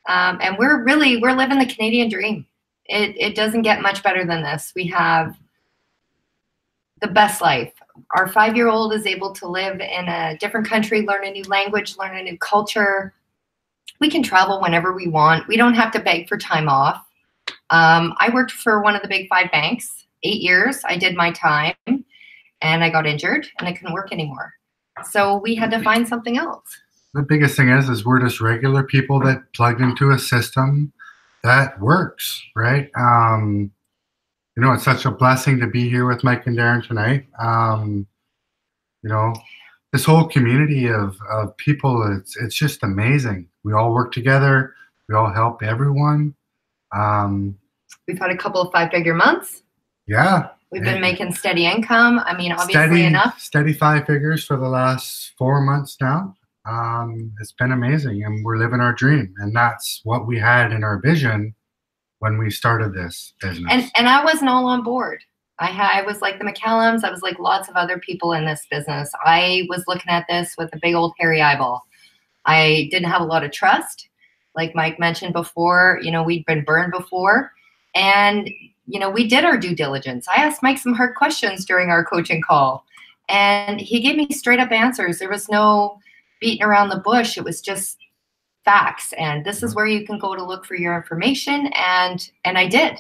And we're living the Canadian dream. It doesn't get much better than this. We have the best life. Our 5-year-old is able to live in a different country, learn a new language, learn a new culture. We can travel whenever we want. We don't have to beg for time off. I worked for one of the big 5 banks, 8 years. I did my time and I got injured and I couldn't work anymore. So we had to find something else. The biggest thing is we're just regular people that plugged into a system that works, right? You know, it's such a blessing to be here with Mike and Darren tonight. You know, this whole community of people, it's just amazing. We all work together. We all help everyone. We've had a couple of 5-figure months. Yeah. We've been making steady income. I mean, obviously enough. Steady 5 figures for the last 4 months now. It's been amazing, and we're living our dream. And that's what we had in our vision when we started this business. And I wasn't all on board. I was like the McCallums. I was like lots of other people in this business. I was looking at this with a big old hairy eyeball. I didn't have a lot of trust. Like Mike mentioned before, you know, we'd been burned before. And you know, we did our due diligence. I asked Mike some hard questions during our coaching call, and he gave me straight up answers. There was no beating around the bush. It was just facts. And this is where you can go to look for your information. And I did.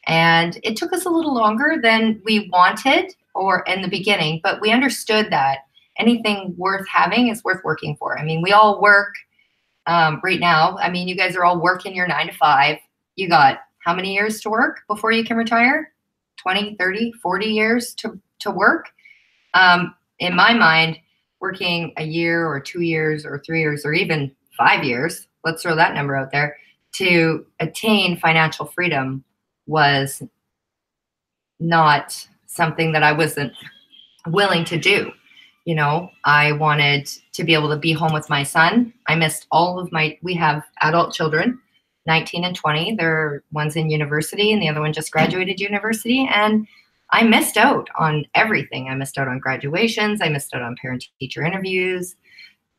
And it took us a little longer than we wanted or in the beginning, but we understood that anything worth having is worth working for. I mean, we all work right now. I mean, you guys are all working your 9 to 5. You got how many years to work before you can retire? 20, 30, 40 years to work? In my mind, working a year or 2 years or 3 years or even 5 years, let's throw that number out there, to attain financial freedom was not something that I wasn't willing to do. You know, I wanted to be able to be home with my son. I missed all of we have adult children, 19 and 20. One's in university and the other one just graduated university. And I missed out on everything. I missed out on graduations. I missed out on parent-teacher interviews.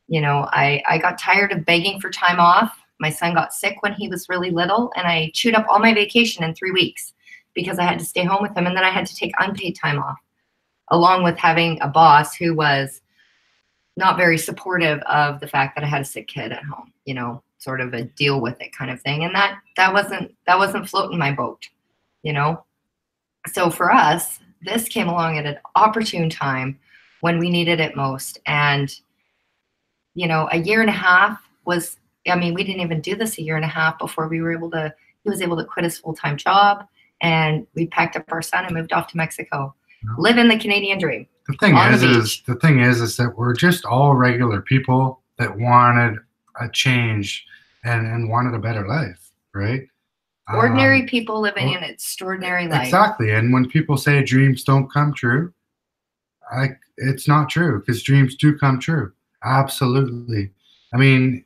You know, I got tired of begging for time off. My son got sick when he was really little, and I chewed up all my vacation in 3 weeks because I had to stay home with him, and then I had to take unpaid time off, along with having a boss who was not very supportive of the fact that I had a sick kid at home, you know, sort of a deal with it kind of thing. And that wasn't floating my boat, you know? So for us, this came along at an opportune time when we needed it most. And, you know, a year and a half was, I mean, we didn't even do this a year and a half before he was able to quit his full-time job, and we packed up our son and moved off to Mexico. Living the Canadian dream. The thing is that we're just all regular people that wanted a change and wanted a better life, right? Ordinary people living an extraordinary life. Exactly. And when people say dreams don't come true, it's not true, because dreams do come true. Absolutely. I mean,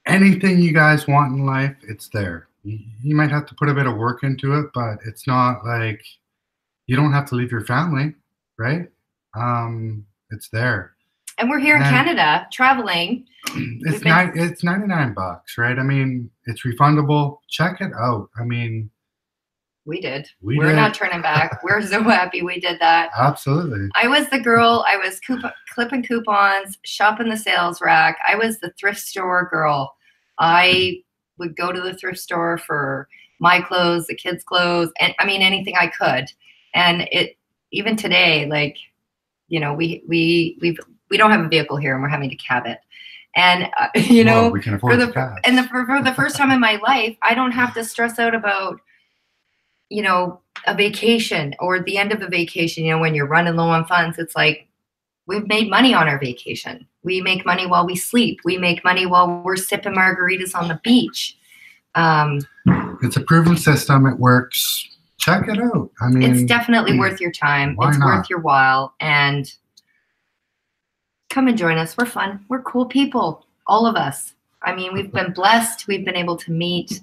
anything you guys want in life, it's there. you might have to put a bit of work into it, but it's not like you don't have to leave your family, right? It's there. And we're here in Canada, traveling. It's it's $99, right? I mean, it's refundable. Check it out. I mean, we did. We're did. Not turning back. We're so happy we did that. Absolutely. I was the girl. I was clipping coupons, shopping the sales rack. I was the thrift store girl. I would go to the thrift store for my clothes, the kids' clothes, and I mean anything I could. And it even today, like, you know, we don't have a vehicle here, and we're having to cab it. And you know, we can afford for the first time in my life, I don't have to stress out about, you know, a vacation or the end of a vacation. You know, when you're running low on funds, it's like we've made money on our vacation. We make money while we sleep. We make money while we're sipping margaritas on the beach. It's a proven system. It works. Check it out. I mean, it's definitely worth your time. It's worth your while. And come and join us. We're fun. We're cool people. All of us. I mean, we've been blessed. We've been able to meet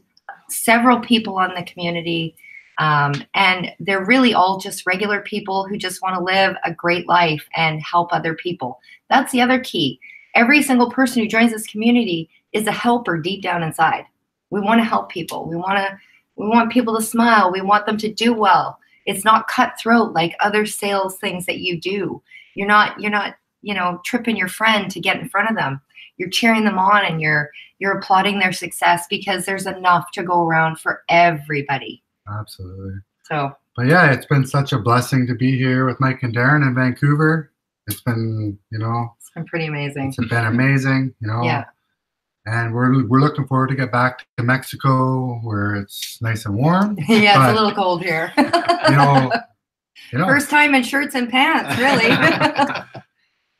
several people on the community. And they're really all just regular people who just want to live a great life and help other people. That's the other key. Every single person who joins this community is a helper deep down inside. We want to help people. We want people to smile. We want them to do well. It's not cutthroat like other sales things that you do. You're not, you know, tripping your friend to get in front of them. You're cheering them on, and you're applauding their success, because there's enough to go around for everybody. Absolutely. So, but yeah, it's been such a blessing to be here with Mike and Darren in Vancouver. It's been, you know, it's been pretty amazing. It's been amazing, you know. Yeah. And we're looking forward to get back to Mexico, where it's nice and warm. Yeah, it's a little cold here. you know, first time in shirts and pants, really.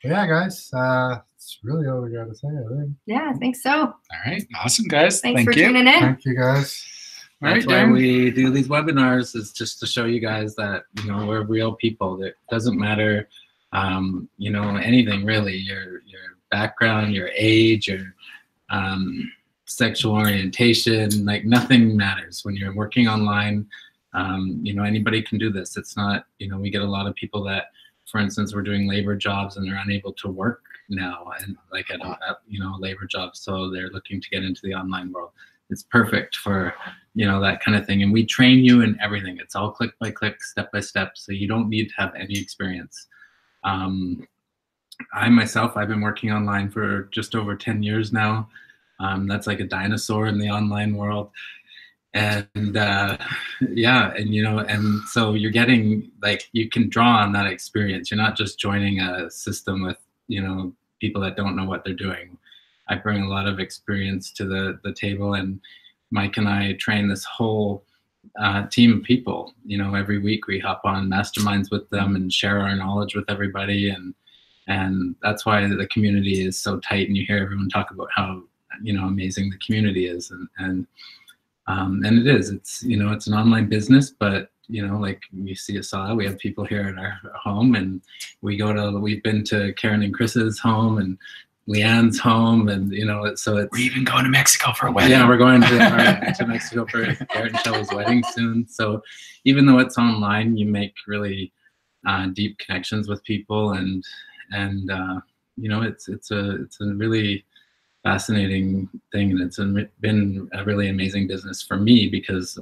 Yeah, guys. That's really all we got to say, I think. Yeah, I think so. All right. Awesome, guys. Thanks for tuning in. Thank you, guys. That's why we do these webinars, is just to show you guys that, you know, we're real people. That doesn't matter, you know, anything really. Your background, your age, your sexual orientation, like nothing matters when you're working online. You know, anybody can do this. It's not, you know, we get a lot of people that, for instance, we're doing labor jobs and they're unable to work now, and like at you know, labor jobs, so they're looking to get into the online world. It's perfect for, you know, that kind of thing. And we train you in everything. It's all click by click, step by step, so you don't need to have any experience. I myself, I've been working online for just over 10 years now. That's like a dinosaur in the online world. And yeah, and you know, and so you're getting, like, you can draw on that experience. You're not just joining a system with, you know, people that don't know what they're doing. I bring a lot of experience to the table, and Mike and I train this whole team of people. You know, every week we hop on masterminds with them and share our knowledge with everybody, and that's why the community is so tight. And you hear everyone talk about how, you know, amazing the community is, and it is. It's, you know, it's an online business, but, you know, like you saw, we have people here at our home, and we've been to Karen and Chris's home and Leanne's home, and, you know, so it's, we're even going to Mexico for a wedding. Yeah, we're going to Mexico for Garrett and Shelley's wedding soon. So even though it's online, you make really deep connections with people, and you know, it's a really fascinating thing, and it's been a really amazing business for me, because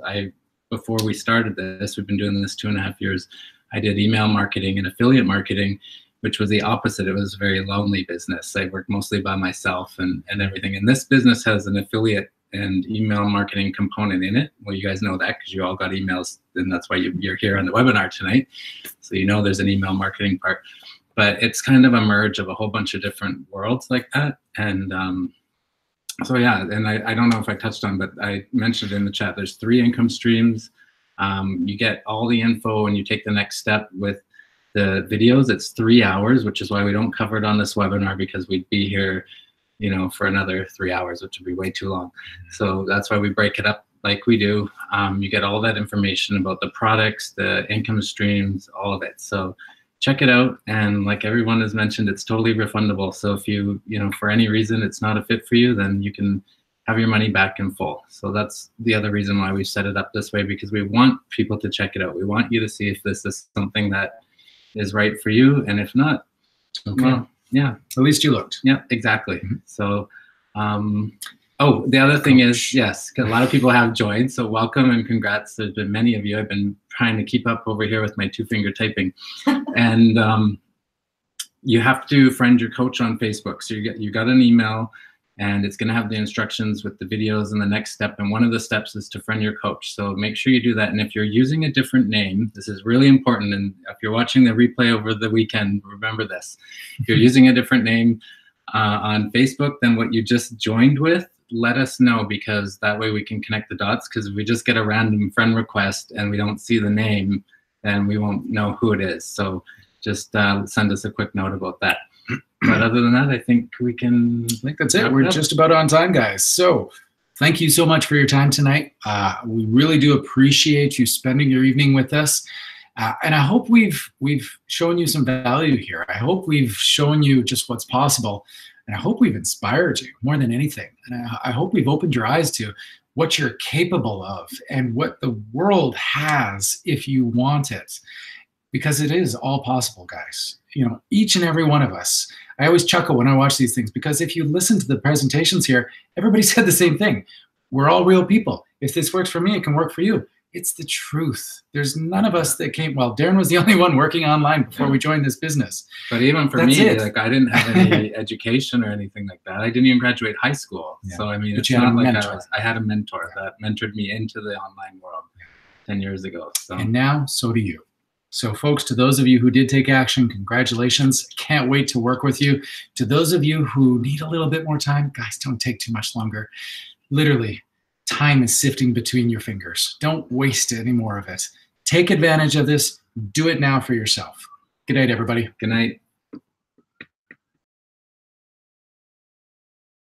before we started this, we've been doing this 2.5 years. I did email marketing and affiliate marketing, which was the opposite. It was a very lonely business. I worked mostly by myself and everything. And this business has an affiliate and email marketing component in it. Well, you guys know that because you all got emails, and that's why you're here on the webinar tonight. So you know there's an email marketing part. But it's kind of a merge of a whole bunch of different worlds like that. And so yeah, and I don't know if I touched on, but I mentioned in the chat, there's 3 income streams. You get all the info and you take the next step with the videos. It's 3 hours, which is why we don't cover it on this webinar, because we'd be here, you know, for another 3 hours, which would be way too long. So that's why we break it up like we do. You get all that information about the products, the income streams, all of it. So check it out. And like everyone has mentioned, it's totally refundable. So if you know, for any reason it's not a fit for you, then you can have your money back in full. So that's the other reason why we set it up this way, because we want people to check it out. We want you to see if this is something that is right for you, and if not, well, yeah, at least you looked. Yeah, exactly. So oh, the other thing is, yes, a lot of people have joined, so welcome and congrats. There's been many of you. I've been trying to keep up over here with my 2-finger typing. And you have to friend your coach on Facebook. So you got an email, and it's going to have the instructions with the videos and the next step. And one of the steps is to friend your coach. So make sure you do that. And if you're using a different name, this is really important. And if you're watching the replay over the weekend, remember this. If you're using a different name on Facebook than what you just joined with, let us know, because that way we can connect the dots. Because if we just get a random friend request and we don't see the name, then we won't know who it is. So just send us a quick note about that. But other than that, I think we can. I think that's it. We're just about on time, guys. So thank you so much for your time tonight. We really do appreciate you spending your evening with us. And I hope we've shown you some value here. I hope we've shown you just what's possible. And I hope we've inspired you more than anything. And I hope we've opened your eyes to what you're capable of and what the world has if you want it. Because it is all possible, guys. You know, each and every one of us. I always chuckle when I watch these things, because if you listen to the presentations here, everybody said the same thing. We're all real people. If this works for me, it can work for you. It's the truth. There's none of us that came, well, Darren was the only one working online before we joined this business. But even for me, like, I didn't have any education or anything like that. I didn't even graduate high school. Yeah. So, I mean, it's not like I had a mentor that mentored me into the online world 10 years ago. So. And now, so do you. So folks, to those of you who did take action, congratulations. Can't wait to work with you. To those of you who need a little bit more time, guys, don't take too much longer. Literally, time is sifting between your fingers. Don't waste any more of it. Take advantage of this. Do it now for yourself. Good night, everybody. Good night.